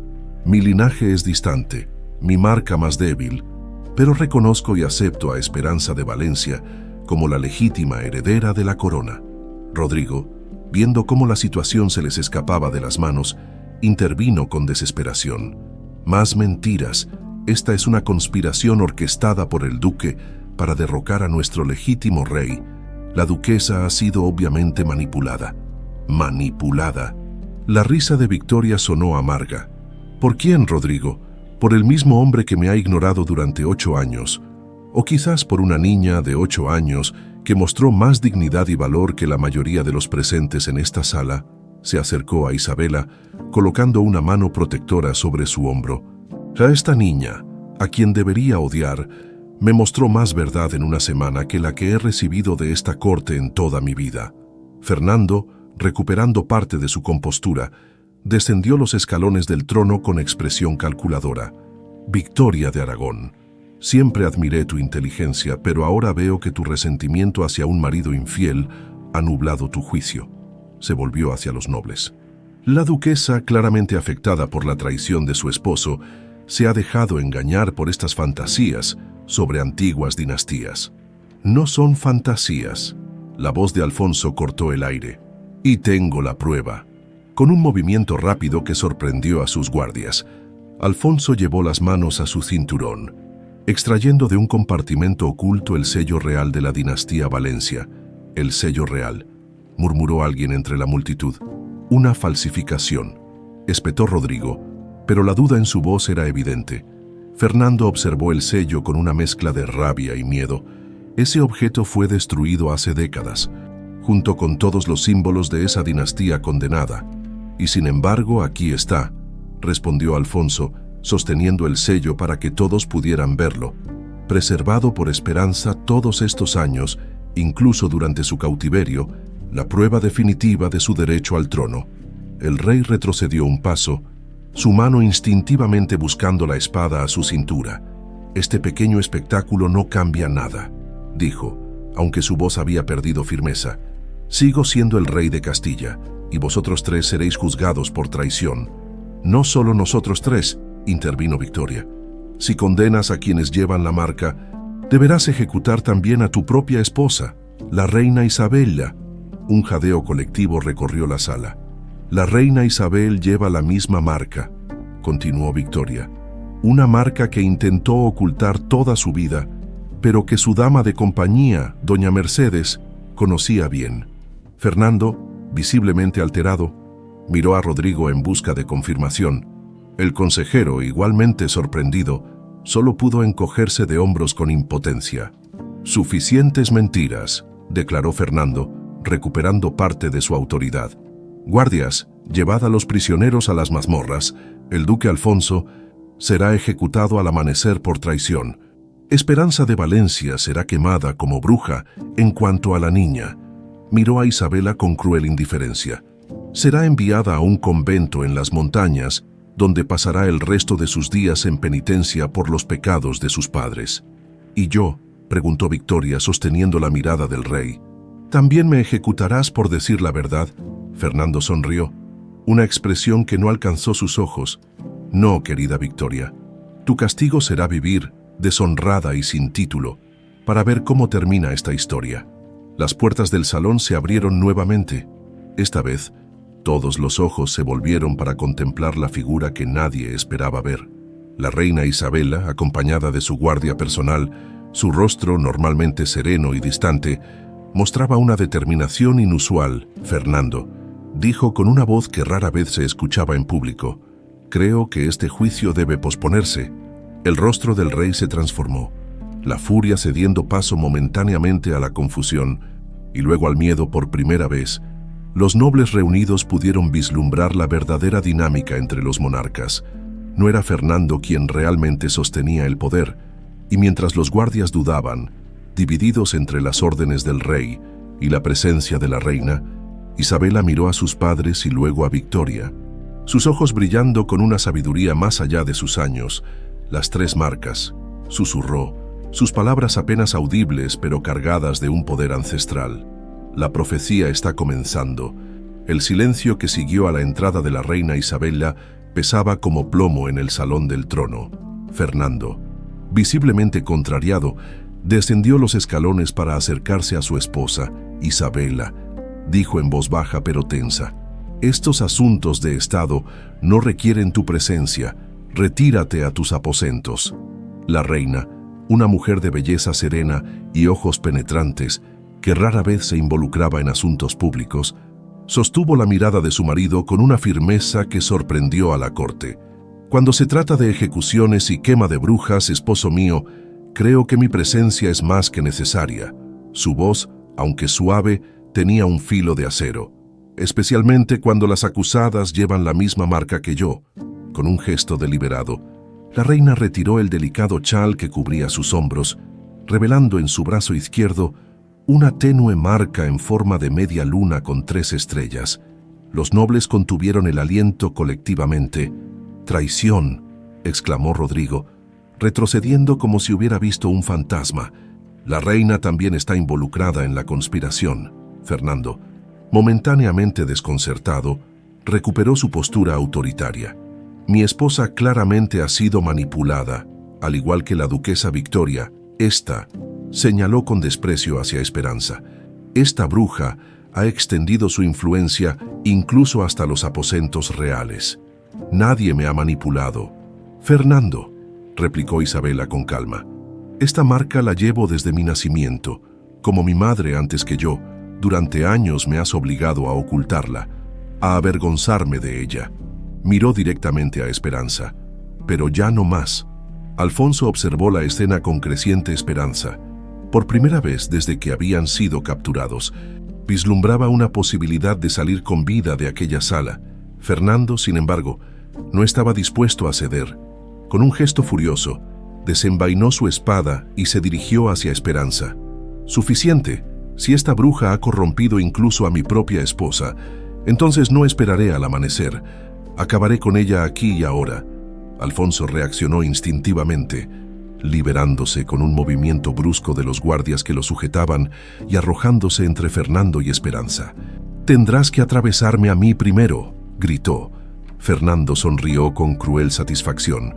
A: «Mi linaje es distante, mi marca más débil, pero reconozco y acepto a Esperanza de Valencia como la legítima heredera de la corona». Rodrigo, viendo cómo la situación se les escapaba de las manos, intervino con desesperación. «Más mentiras. Esta es una conspiración orquestada por el duque para derrocar a nuestro legítimo rey. La duquesa ha sido obviamente manipulada». «¿Manipulada?». La risa de Victoria sonó amarga. «¿Por quién, Rodrigo? ¿Por el mismo hombre que me ha ignorado durante 8 años? ¿O quizás por una niña de 8 años que mostró más dignidad y valor que la mayoría de los presentes en esta sala?» Se acercó a Isabela, colocando una mano protectora sobre su hombro. «A esta niña, a quien debería odiar, me mostró más verdad en una semana que la que he recibido de esta corte en toda mi vida». Fernando, recuperando parte de su compostura, descendió los escalones del trono con expresión calculadora. «Victoria de Aragón, siempre admiré tu inteligencia, pero ahora veo que tu resentimiento hacia un marido infiel ha nublado tu juicio». Se volvió hacia los nobles. La duquesa, claramente afectada por la traición de su esposo, se ha dejado engañar por estas fantasías sobre antiguas dinastías. «No son fantasías». La voz de Alfonso cortó el aire. «Y tengo la prueba». Con un movimiento rápido que sorprendió a sus guardias, Alfonso llevó las manos a su cinturón, extrayendo de un compartimento oculto el sello real de la dinastía Valencia. «El sello real», murmuró alguien entre la multitud. «Una falsificación», espetó Rodrigo, pero la duda en su voz era evidente. Fernando observó el sello con una mezcla de rabia y miedo. Ese objeto fue destruido hace décadas, junto con todos los símbolos de esa dinastía condenada. «Y sin embargo, aquí está», respondió Alfonso, sosteniendo el sello para que todos pudieran verlo. «Preservado por Esperanza todos estos años, incluso durante su cautiverio, la prueba definitiva de su derecho al trono». El rey retrocedió un paso, su mano instintivamente buscando la espada a su cintura. «Este pequeño espectáculo no cambia nada», dijo, aunque su voz había perdido firmeza. Sigo siendo el rey de Castilla, y vosotros tres seréis juzgados por traición. No solo nosotros tres, intervino Victoria. Si condenas a quienes llevan la marca, deberás ejecutar también a tu propia esposa, la reina Isabella. Un jadeo colectivo recorrió la sala. La reina Isabel lleva la misma marca, continuó Victoria. Una marca que intentó ocultar toda su vida, pero que su dama de compañía, doña Mercedes, conocía bien. Fernando, visiblemente alterado, miró a Rodrigo en busca de confirmación. El consejero, igualmente sorprendido, solo pudo encogerse de hombros con impotencia. Suficientes mentiras, declaró Fernando, recuperando parte de su autoridad. Guardias, llevad a los prisioneros a las mazmorras. El duque Alfonso será ejecutado al amanecer por traición. Esperanza de Valencia será quemada como bruja. En cuanto a la niña, miró a Isabela con cruel indiferencia. Será enviada a un convento en las montañas, donde pasará el resto de sus días en penitencia por los pecados de sus padres. ¿Y yo?, preguntó Victoria, sosteniendo la mirada del rey. ¿También me ejecutarás por decir la verdad? Fernando sonrió, una expresión que no alcanzó sus ojos. No, querida Victoria. Tu castigo será vivir, deshonrada y sin título, para ver cómo termina esta historia. Las puertas del salón se abrieron nuevamente. Esta vez, todos los ojos se volvieron para contemplar la figura que nadie esperaba ver. La reina Isabela, acompañada de su guardia personal, su rostro normalmente sereno y distante, mostraba una determinación inusual. Fernando dijo con una voz que rara vez se escuchaba en público: «Creo que este juicio debe posponerse». El rostro del rey se transformó, la furia cediendo paso momentáneamente a la confusión y luego al miedo por primera vez. Los nobles reunidos pudieron vislumbrar la verdadera dinámica entre los monarcas. No era Fernando quien realmente sostenía el poder, y mientras los guardias dudaban, divididos entre las órdenes del rey y la presencia de la reina, Isabela miró a sus padres y luego a Victoria, sus ojos brillando con una sabiduría más allá de sus años. Las tres marcas, susurró, sus palabras apenas audibles pero cargadas de un poder ancestral. La profecía está comenzando. El silencio que siguió a la entrada de la reina Isabela pesaba como plomo en el salón del trono. Fernando, visiblemente contrariado, descendió los escalones para acercarse a su esposa. Isabela, dijo en voz baja pero tensa, estos asuntos de Estado no requieren tu presencia. Retírate a tus aposentos. La reina, una mujer de belleza serena y ojos penetrantes, que rara vez se involucraba en asuntos públicos, sostuvo la mirada de su marido con una firmeza que sorprendió a la corte. Cuando se trata de ejecuciones y quema de brujas, esposo mío, creo que mi presencia es más que necesaria. Su voz, aunque suave, tenía un filo de acero, especialmente cuando las acusadas llevan la misma marca que yo. Con un gesto deliberado, la reina retiró el delicado chal que cubría sus hombros, revelando en su brazo izquierdo una tenue marca en forma de media luna con 3 estrellas. Los nobles contuvieron el aliento colectivamente. «¡Traición!», exclamó Rodrigo, retrocediendo como si hubiera visto un fantasma. «La reina también está involucrada en la conspiración». Fernando, momentáneamente desconcertado, recuperó su postura autoritaria. «Mi esposa claramente ha sido manipulada, al igual que la duquesa Victoria. Esta», señaló con desprecio hacia Esperanza, «esta bruja ha extendido su influencia incluso hasta los aposentos reales. Nadie me ha manipulado». «Fernando», replicó Isabela con calma, «esta marca la llevo desde mi nacimiento. Como mi madre antes que yo, durante años me has obligado a ocultarla, a avergonzarme de ella». Miró directamente a Esperanza, pero ya no más. Alfonso observó la escena con creciente esperanza. Por primera vez desde que habían sido capturados, vislumbraba una posibilidad de salir con vida de aquella sala. Fernando, sin embargo, no estaba dispuesto a ceder. Con un gesto furioso, desenvainó su espada y se dirigió hacia Esperanza. «Suficiente. Si esta bruja ha corrompido incluso a mi propia esposa, entonces no esperaré al amanecer. Acabaré con ella aquí y ahora». Alfonso reaccionó instintivamente. liberándose con un movimiento brusco de los guardias que lo sujetaban y arrojándose entre Fernando y Esperanza. «Tendrás que atravesarme a mí primero», gritó. Fernando sonrió con cruel satisfacción.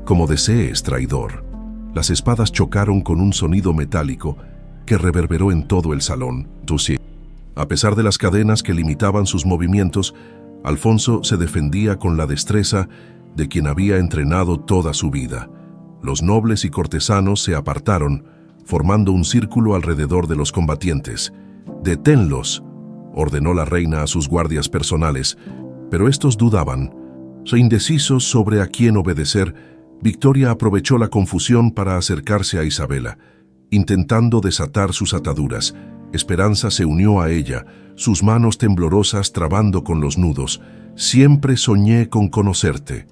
A: «Como desees, traidor». Las espadas chocaron con un sonido metálico que reverberó en todo el salón. A pesar de las cadenas que limitaban sus movimientos, Alfonso se defendía con la destreza de quien había entrenado toda su vida. Los nobles y cortesanos se apartaron, formando un círculo alrededor de los combatientes. «Deténlos», ordenó la reina a sus guardias personales, pero estos dudaban. Indecisos sobre a quién obedecer, Victoria aprovechó la confusión para acercarse a Isabela, intentando desatar sus ataduras. Esperanza se unió a ella, sus manos temblorosas trabando con los nudos. «Siempre soñé con conocerte»,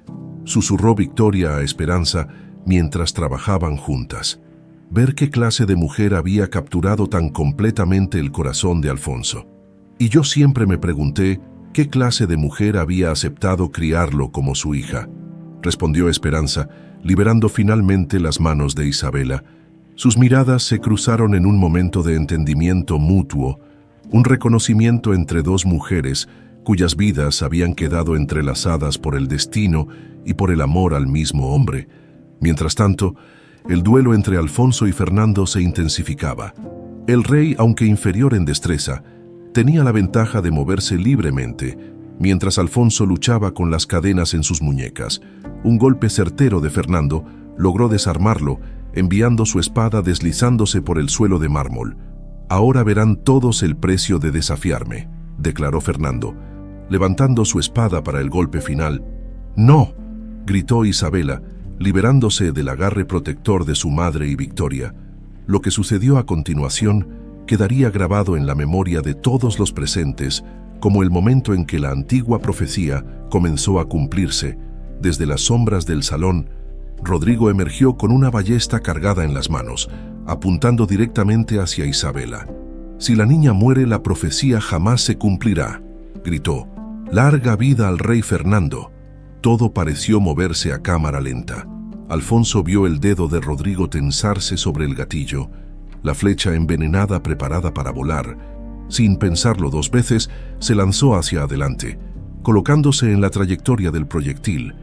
A: susurró Victoria a Esperanza mientras trabajaban juntas. Ver qué clase de mujer había capturado tan completamente el corazón de Alfonso. «Y yo siempre me pregunté qué clase de mujer había aceptado criarlo como su hija», respondió Esperanza, liberando finalmente las manos de Isabela. Sus miradas se cruzaron en un momento de entendimiento mutuo, un reconocimiento entre dos mujeres cuyas vidas habían quedado entrelazadas por el destino y por el amor al mismo hombre. Mientras tanto, el duelo entre Alfonso y Fernando se intensificaba. El rey, aunque inferior en destreza, tenía la ventaja de moverse libremente, mientras Alfonso luchaba con las cadenas en sus muñecas. Un golpe certero de Fernando logró desarmarlo, enviando su espada deslizándose por el suelo de mármol. «Ahora verán todos el precio de desafiarme», declaró Fernando, levantando su espada para el golpe final. «¡No!», gritó Isabela, liberándose del agarre protector de su madre y Victoria. Lo que sucedió a continuación quedaría grabado en la memoria de todos los presentes como el momento en que la antigua profecía comenzó a cumplirse. Desde las sombras del salón, Rodrigo emergió con una ballesta cargada en las manos, apuntando directamente hacia Isabela. «Si la niña muere, la profecía jamás se cumplirá», gritó. «¡Larga vida al rey Fernando!». Todo pareció moverse a cámara lenta. Alfonso vio el dedo de Rodrigo tensarse sobre el gatillo, la flecha envenenada preparada para volar. Sin pensarlo dos veces, se lanzó hacia adelante, colocándose en la trayectoria del proyectil.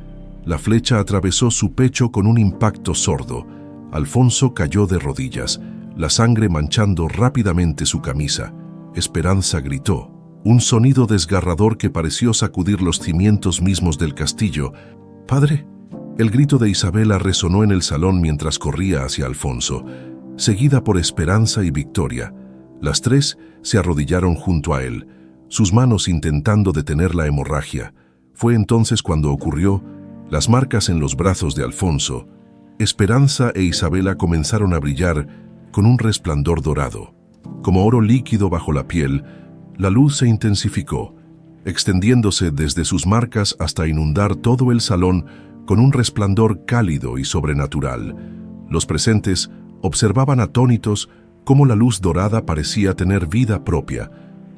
A: La flecha atravesó su pecho con un impacto sordo. Alfonso cayó de rodillas, la sangre manchando rápidamente su camisa. Esperanza gritó, un sonido desgarrador que pareció sacudir los cimientos mismos del castillo. «¡Padre!». El grito de Isabela resonó en el salón mientras corría hacia Alfonso, seguida por Esperanza y Victoria. Las tres se arrodillaron junto a él, sus manos intentando detener la hemorragia. Fue entonces cuando ocurrió. Las marcas en los brazos de Alfonso, Esperanza e Isabela comenzaron a brillar con un resplandor dorado. Como oro líquido bajo la piel, la luz se intensificó, extendiéndose desde sus marcas hasta inundar todo el salón con un resplandor cálido y sobrenatural. Los presentes observaban atónitos cómo la luz dorada parecía tener vida propia,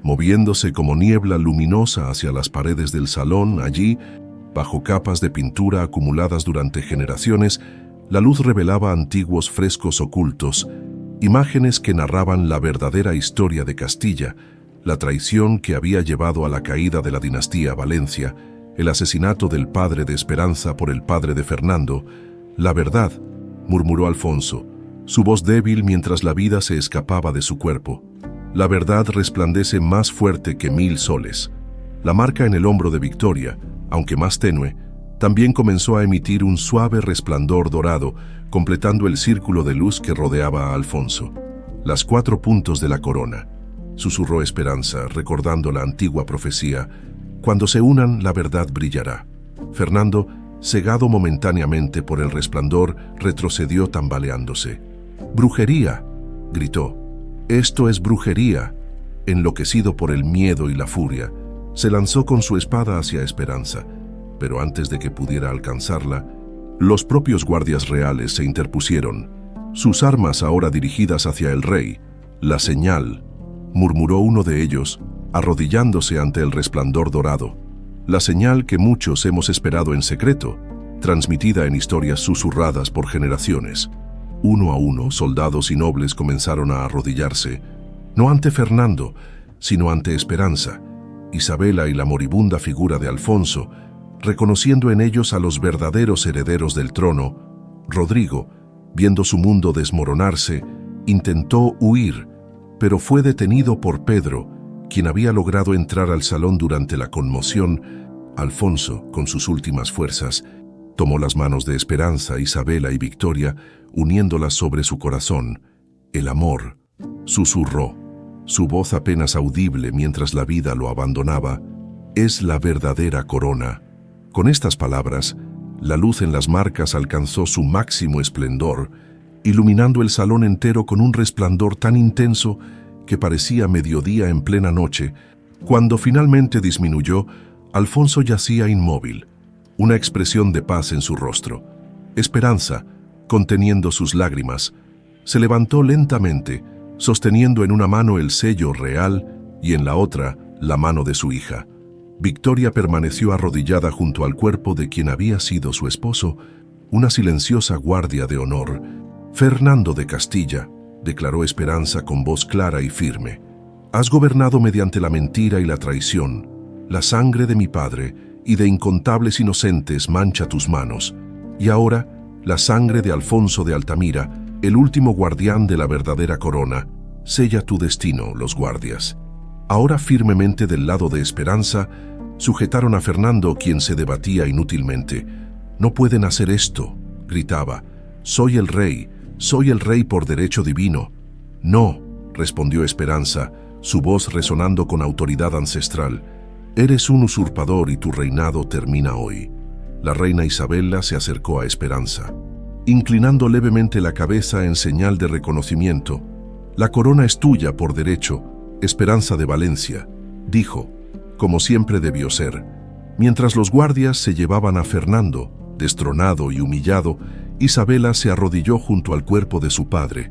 A: moviéndose como niebla luminosa hacia las paredes del salón. Allí, bajo capas de pintura acumuladas durante generaciones, la luz revelaba antiguos frescos ocultos, imágenes que narraban la verdadera historia de Castilla, la traición que había llevado a la caída de la dinastía Valencia, el asesinato del padre de Esperanza por el padre de Fernando. «La verdad», murmuró Alfonso, su voz débil mientras la vida se escapaba de su cuerpo. «La verdad resplandece más fuerte que 1000 soles». La marca en el hombro de Victoria, aunque más tenue, también comenzó a emitir un suave resplandor dorado, completando el círculo de luz que rodeaba a Alfonso. «Las 4 puntos de la corona», susurró Esperanza, recordando la antigua profecía. «Cuando se unan, la verdad brillará». Fernando, cegado momentáneamente por el resplandor, retrocedió tambaleándose. «¡Brujería!», gritó. «Esto es brujería». Enloquecido por el miedo y la furia, se lanzó con su espada hacia Esperanza, pero antes de que pudiera alcanzarla, los propios guardias reales se interpusieron, sus armas ahora dirigidas hacia el rey. «La señal», murmuró uno de ellos, arrodillándose ante el resplandor dorado. «La señal que muchos hemos esperado en secreto, transmitida en historias susurradas por generaciones». Uno a uno, soldados y nobles comenzaron a arrodillarse, no ante Fernando, sino ante Esperanza, Isabela y la moribunda figura de Alfonso, reconociendo en ellos a los verdaderos herederos del trono. Rodrigo, viendo su mundo desmoronarse, intentó huir, pero fue detenido por Pedro, quien había logrado entrar al salón durante la conmoción. Alfonso, con sus últimas fuerzas, tomó las manos de Esperanza, Isabela y Victoria, uniéndolas sobre su corazón. El amor, susurró, su voz apenas audible mientras la vida lo abandonaba, es la verdadera corona. Con estas palabras, la luz en las marcas alcanzó su máximo esplendor, iluminando el salón entero con un resplandor tan intenso que parecía mediodía en plena noche. Cuando finalmente disminuyó, Alfonso yacía inmóvil, una expresión de paz en su rostro. Esperanza, conteniendo sus lágrimas, se levantó lentamente, sosteniendo en una mano el sello real y en la otra la mano de su hija. Victoria permaneció arrodillada junto al cuerpo de quien había sido su esposo, una silenciosa guardia de honor. Fernando de Castilla, declaró Esperanza con voz clara y firme, has gobernado mediante la mentira y la traición. La sangre de mi padre y de incontables inocentes mancha tus manos, y ahora la sangre de Alfonso de Altamira, el último guardián de la verdadera corona, sella tu destino, los guardias. Ahora firmemente del lado de Esperanza, sujetaron a Fernando, quien se debatía inútilmente. No pueden hacer esto, gritaba. Soy el rey por derecho divino. No, respondió Esperanza, su voz resonando con autoridad ancestral. Eres un usurpador y tu reinado termina hoy. La reina Isabela se acercó a Esperanza, inclinando levemente la cabeza en señal de reconocimiento. La corona es tuya por derecho, Esperanza de Valencia, dijo, como siempre debió ser. Mientras los guardias se llevaban a Fernando, destronado y humillado, Isabela se arrodilló junto al cuerpo de su padre,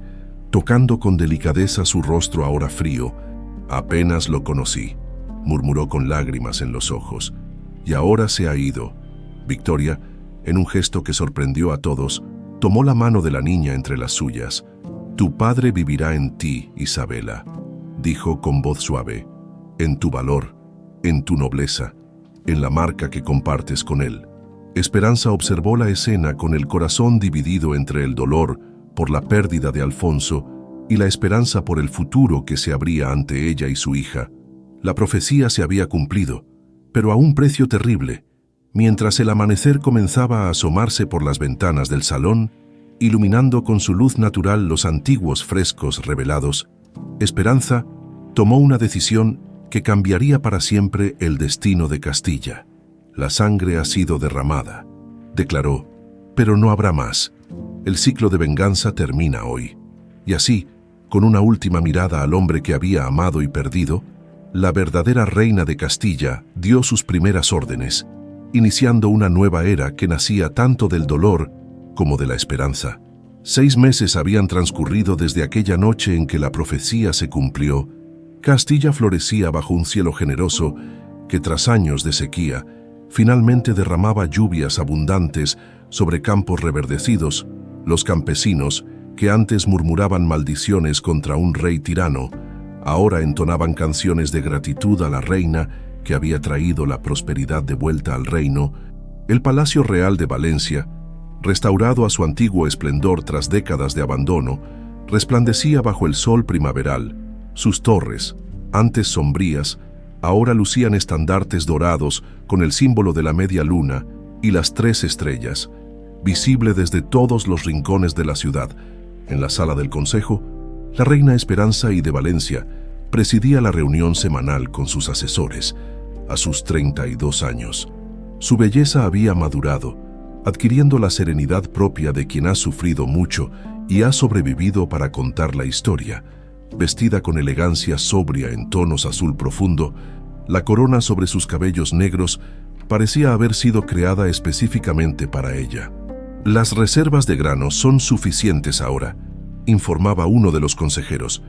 A: tocando con delicadeza su rostro ahora frío. Apenas lo conocí, murmuró con lágrimas en los ojos, y ahora se ha ido. Victoria, en un gesto que sorprendió a todos, tomó la mano de la niña entre las suyas. Tu padre vivirá en ti, Isabela, dijo con voz suave, en tu valor, en tu nobleza, en la marca que compartes con él. Esperanza observó la escena con el corazón dividido entre el dolor por la pérdida de Alfonso y la esperanza por el futuro que se abría ante ella y su hija. La profecía se había cumplido, pero a un precio terrible. Mientras el amanecer comenzaba a asomarse por las ventanas del salón, iluminando con su luz natural los antiguos frescos revelados, Esperanza tomó una decisión que cambiaría para siempre el destino de Castilla. La sangre ha sido derramada, declaró, pero no habrá más. El ciclo de venganza termina hoy. Y así, con una última mirada al hombre que había amado y perdido, la verdadera reina de Castilla dio sus primeras órdenes, iniciando una nueva era que nacía tanto del dolor como de la esperanza. 6 meses habían transcurrido desde aquella noche en que la profecía se cumplió. Castilla florecía bajo un cielo generoso que, tras años de sequía, finalmente derramaba lluvias abundantes sobre campos reverdecidos. Los campesinos, que antes murmuraban maldiciones contra un rey tirano, ahora entonaban canciones de gratitud a la reina que había traído la prosperidad de vuelta al reino. El Palacio Real de Valencia, restaurado a su antiguo esplendor tras décadas de abandono, resplandecía bajo el sol primaveral. Sus torres, antes sombrías, ahora lucían estandartes dorados con el símbolo de la media luna y las 3 estrellas, visible desde todos los rincones de la ciudad. En la sala del consejo, la reina Esperanza I de Valencia presidía la reunión semanal con sus asesores, a sus 32 años. Su belleza había madurado, adquiriendo la serenidad propia de quien ha sufrido mucho y ha sobrevivido para contar la historia. Vestida con elegancia sobria en tonos azul profundo, la corona sobre sus cabellos negros parecía haber sido creada específicamente para ella. Las reservas de grano son suficientes ahora, informaba uno de los consejeros.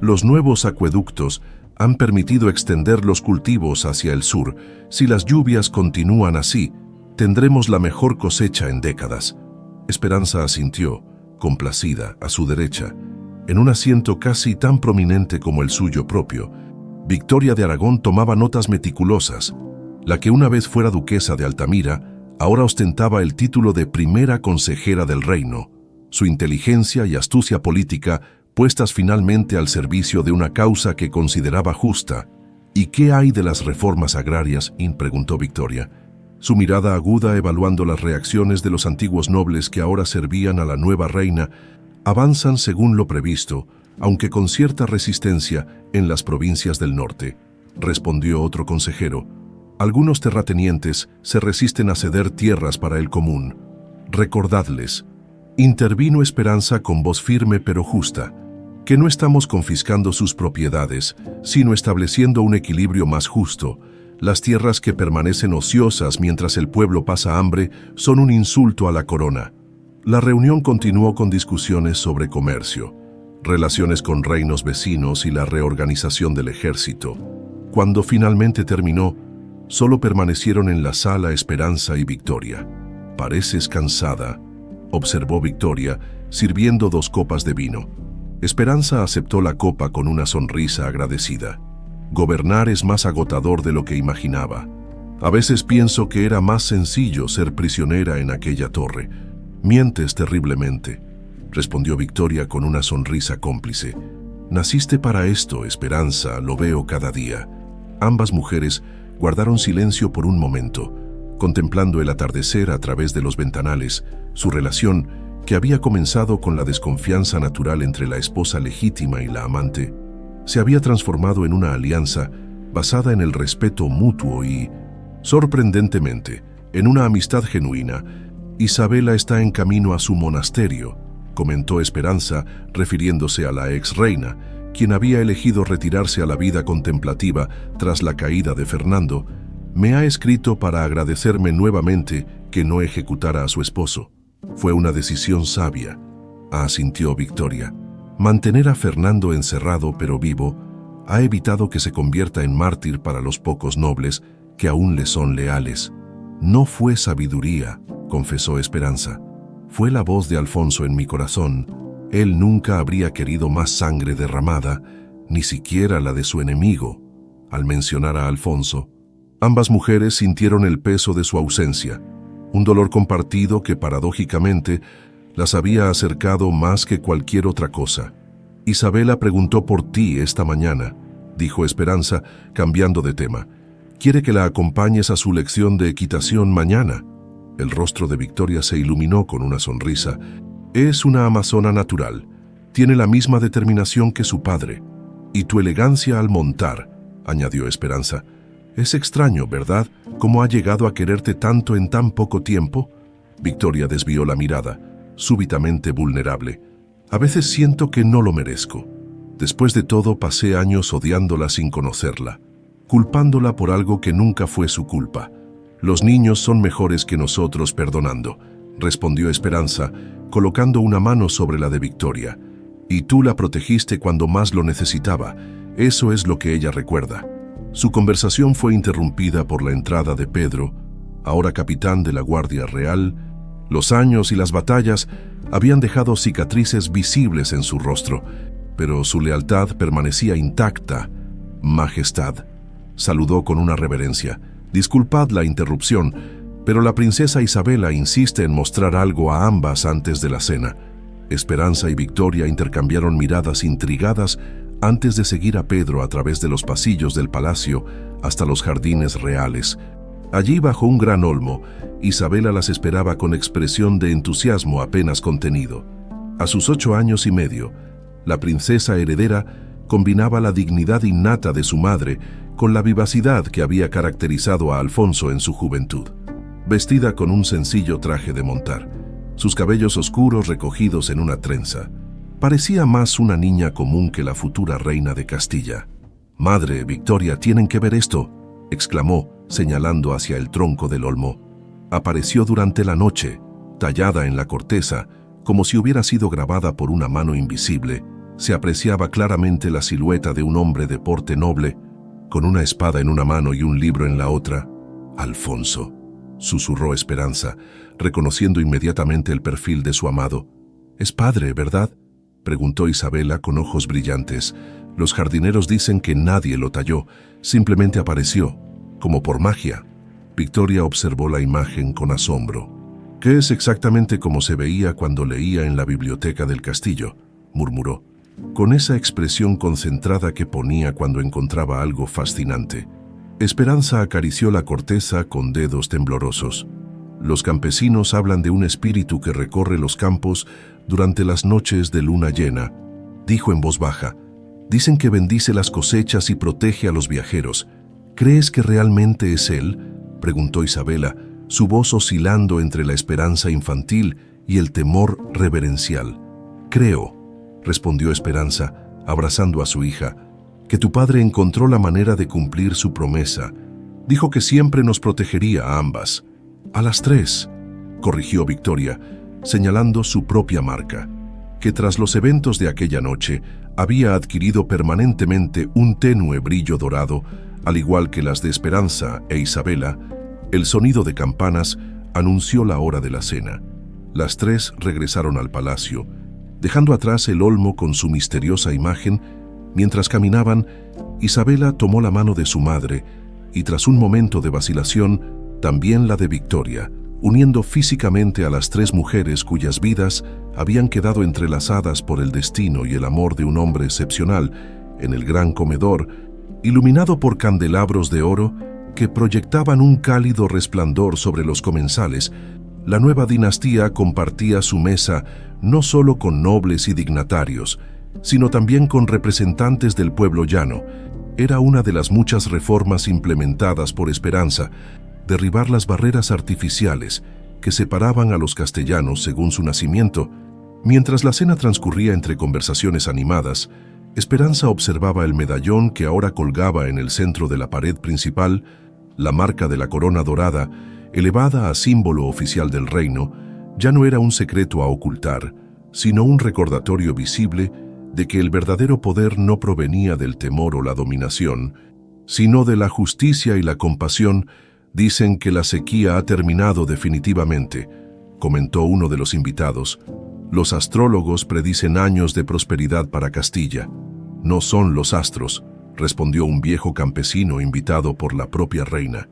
A: Los nuevos acueductos han permitido extender los cultivos hacia el sur. Si las lluvias continúan así, tendremos la mejor cosecha en décadas. Esperanza asintió, complacida, a su derecha, en un asiento casi tan prominente como el suyo propio, Victoria de Aragón tomaba notas meticulosas. La que una vez fuera duquesa de Altamira, ahora ostentaba el título de primera consejera del reino, su inteligencia y astucia política puestas finalmente al servicio de una causa que consideraba justa. ¿Y qué hay de las reformas agrarias?, preguntó Victoria, su mirada aguda evaluando las reacciones de los antiguos nobles que ahora servían a la nueva reina. Avanzan según lo previsto, aunque con cierta resistencia, en las provincias del norte, respondió otro consejero. Algunos terratenientes se resisten a ceder tierras para el común. Recordadles, intervino Esperanza con voz firme pero justa, que no estamos confiscando sus propiedades, sino estableciendo un equilibrio más justo. Las tierras que permanecen ociosas mientras el pueblo pasa hambre son un insulto a la corona. La reunión continuó con discusiones sobre comercio, relaciones con reinos vecinos y la reorganización del ejército. Cuando finalmente terminó, solo permanecieron en la sala Esperanza y Victoria. «Pareces cansada», observó Victoria, sirviendo 2 copas de vino. Esperanza aceptó la copa con una sonrisa agradecida. «Gobernar es más agotador de lo que imaginaba. A veces pienso que era más sencillo ser prisionera en aquella torre». «Mientes terriblemente», respondió Victoria con una sonrisa cómplice. «Naciste para esto, Esperanza, lo veo cada día». Ambas mujeres guardaron silencio por un momento, contemplando el atardecer a través de los ventanales. Su relación, que había comenzado con la desconfianza natural entre la esposa legítima y la amante, se había transformado en una alianza basada en el respeto mutuo y, sorprendentemente, en una amistad genuina. «Isabela está en camino a su monasterio», comentó Esperanza, refiriéndose a la ex reina, quien había elegido retirarse a la vida contemplativa tras la caída de Fernando. «Me ha escrito para agradecerme nuevamente que no ejecutara a su esposo. Fue una decisión sabia», asintió Victoria. «Mantener a Fernando encerrado pero vivo ha evitado que se convierta en mártir para los pocos nobles que aún le son leales». «No fue sabiduría», confesó Esperanza. «Fue la voz de Alfonso en mi corazón. Él nunca habría querido más sangre derramada, ni siquiera la de su enemigo». Al mencionar a Alfonso, ambas mujeres sintieron el peso de su ausencia, un dolor compartido que paradójicamente las había acercado más que cualquier otra cosa. «Isabela preguntó por ti esta mañana», dijo Esperanza, cambiando de tema. «Quiere que la acompañes a su lección de equitación mañana». El rostro de Victoria se iluminó con una sonrisa. «Es una amazona natural. Tiene la misma determinación que su padre. Y tu elegancia al montar», añadió Esperanza. «Es extraño, ¿verdad?, cómo ha llegado a quererte tanto en tan poco tiempo». Victoria desvió la mirada, súbitamente vulnerable. «A veces siento que no lo merezco. Después de todo, pasé años odiándola sin conocerla, culpándola por algo que nunca fue su culpa. Los niños son mejores que nosotros perdonando», respondió Esperanza, colocando una mano sobre la de Victoria. «Y tú la protegiste cuando más lo necesitaba. Eso es lo que ella recuerda». Su conversación fue interrumpida por la entrada de Pedro, ahora capitán de la Guardia Real. Los años y las batallas habían dejado cicatrices visibles en su rostro, pero su lealtad permanecía intacta. «Majestad», saludó con una reverencia. «Disculpad la interrupción, pero la princesa Isabela insiste en mostrar algo a ambas antes de la cena». Esperanza y Victoria intercambiaron miradas intrigadas antes de seguir a Pedro a través de los pasillos del palacio hasta los jardines reales. Allí, bajo un gran olmo, Isabela las esperaba con expresión de entusiasmo apenas contenido. A sus 8 años y medio, la princesa heredera combinaba la dignidad innata de su madre con la vivacidad que había caracterizado a Alfonso en su juventud. Vestida con un sencillo traje de montar, sus cabellos oscuros recogidos en una trenza, parecía más una niña común que la futura reina de Castilla. «Madre, Victoria, tienen que ver esto», exclamó, señalando hacia el tronco del olmo. Apareció durante la noche, tallada en la corteza, como si hubiera sido grabada por una mano invisible. Se apreciaba claramente la silueta de un hombre de porte noble, con una espada en una mano y un libro en la otra. «Alfonso», susurró Esperanza, reconociendo inmediatamente el perfil de su amado. Es padre, ¿verdad?, preguntó Isabela con ojos brillantes. Los jardineros dicen que nadie lo talló, simplemente apareció, como por magia. Victoria observó la imagen con asombro. «¿Qué es exactamente como se veía cuando leía en la biblioteca del castillo?», murmuró, con esa expresión concentrada que ponía cuando encontraba algo fascinante. Esperanza acarició la corteza con dedos temblorosos. «Los campesinos hablan de un espíritu que recorre los campos durante las noches de luna llena», dijo en voz baja. «Dicen que bendice las cosechas y protege a los viajeros. ¿Crees que realmente es él?», preguntó Isabela, su voz oscilando entre la esperanza infantil y el temor reverencial. «Creo», respondió Esperanza, abrazando a su hija, «que tu padre encontró la manera de cumplir su promesa. Dijo que siempre nos protegería a ambas». «A las 3», corrigió Victoria, señalando su propia marca, que tras los eventos de aquella noche había adquirido permanentemente un tenue brillo dorado, al igual que las de Esperanza e Isabela. El sonido de campanas anunció la hora de la cena. Las 3 regresaron al palacio, dejando atrás el olmo con su misteriosa imagen. Mientras caminaban, Isabela tomó la mano de su madre y, tras un momento de vacilación, también la de Victoria, uniendo físicamente a las 3 mujeres cuyas vidas habían quedado entrelazadas por el destino y el amor de un hombre excepcional, en el gran comedor, iluminado por candelabros de oro que proyectaban un cálido resplandor sobre los comensales. La nueva dinastía compartía su mesa no solo con nobles y dignatarios, sino también con representantes del pueblo llano. Era una de las muchas reformas implementadas por Esperanza: derribar las barreras artificiales que separaban a los castellanos según su nacimiento. Mientras la cena transcurría entre conversaciones animadas, Esperanza observaba el medallón que ahora colgaba en el centro de la pared principal. La marca de la corona dorada, elevada a símbolo oficial del reino, ya no era un secreto a ocultar, sino un recordatorio visible de que el verdadero poder no provenía del temor o la dominación, sino de la justicia y la compasión. «Dicen que la sequía ha terminado definitivamente», comentó uno de los invitados. «Los astrólogos predicen años de prosperidad para Castilla». «No son los astros», respondió un viejo campesino invitado por la propia reina.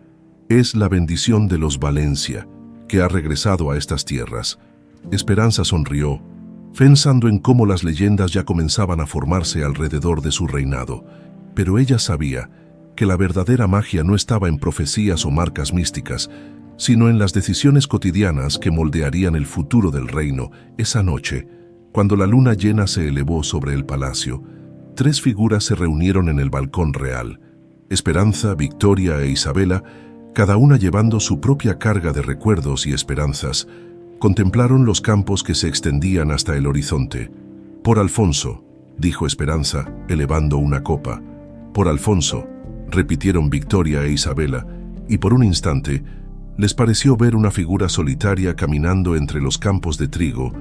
A: «Es la bendición de los Valencia, que ha regresado a estas tierras». Esperanza sonrió, pensando en cómo las leyendas ya comenzaban a formarse alrededor de su reinado. Pero ella sabía que la verdadera magia no estaba en profecías o marcas místicas, sino en las decisiones cotidianas que moldearían el futuro del reino. Esa noche, cuando la luna llena se elevó sobre el palacio, 3 figuras se reunieron en el balcón real: Esperanza, Victoria e Isabela, cada una llevando su propia carga de recuerdos y esperanzas. Contemplaron los campos que se extendían hasta el horizonte. «Por Alfonso», dijo Esperanza, elevando una copa. «Por Alfonso», repitieron Victoria e Isabela, y por un instante les pareció ver una figura solitaria caminando entre los campos de trigo,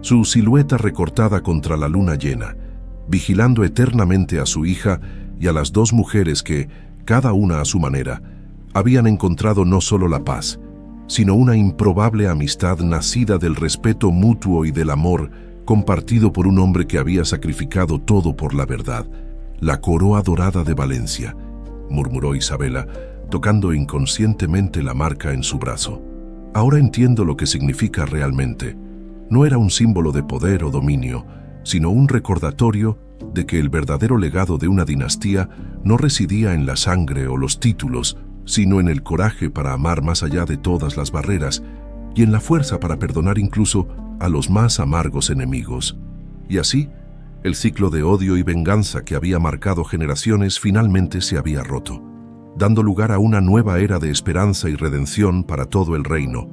A: su silueta recortada contra la luna llena, vigilando eternamente a su hija y a las 2 mujeres que, cada una a su manera, habían encontrado no solo la paz, sino una improbable amistad nacida del respeto mutuo y del amor compartido por un hombre que había sacrificado todo por la verdad. «La coroa dorada de Valencia», murmuró Isabela, tocando inconscientemente la marca en su brazo. «Ahora entiendo lo que significa realmente. No era un símbolo de poder o dominio, sino un recordatorio de que el verdadero legado de una dinastía no residía en la sangre o los títulos, sino en el coraje para amar más allá de todas las barreras y en la fuerza para perdonar incluso a los más amargos enemigos». Y así, el ciclo de odio y venganza que había marcado generaciones finalmente se había roto, dando lugar a una nueva era de esperanza y redención para todo el reino.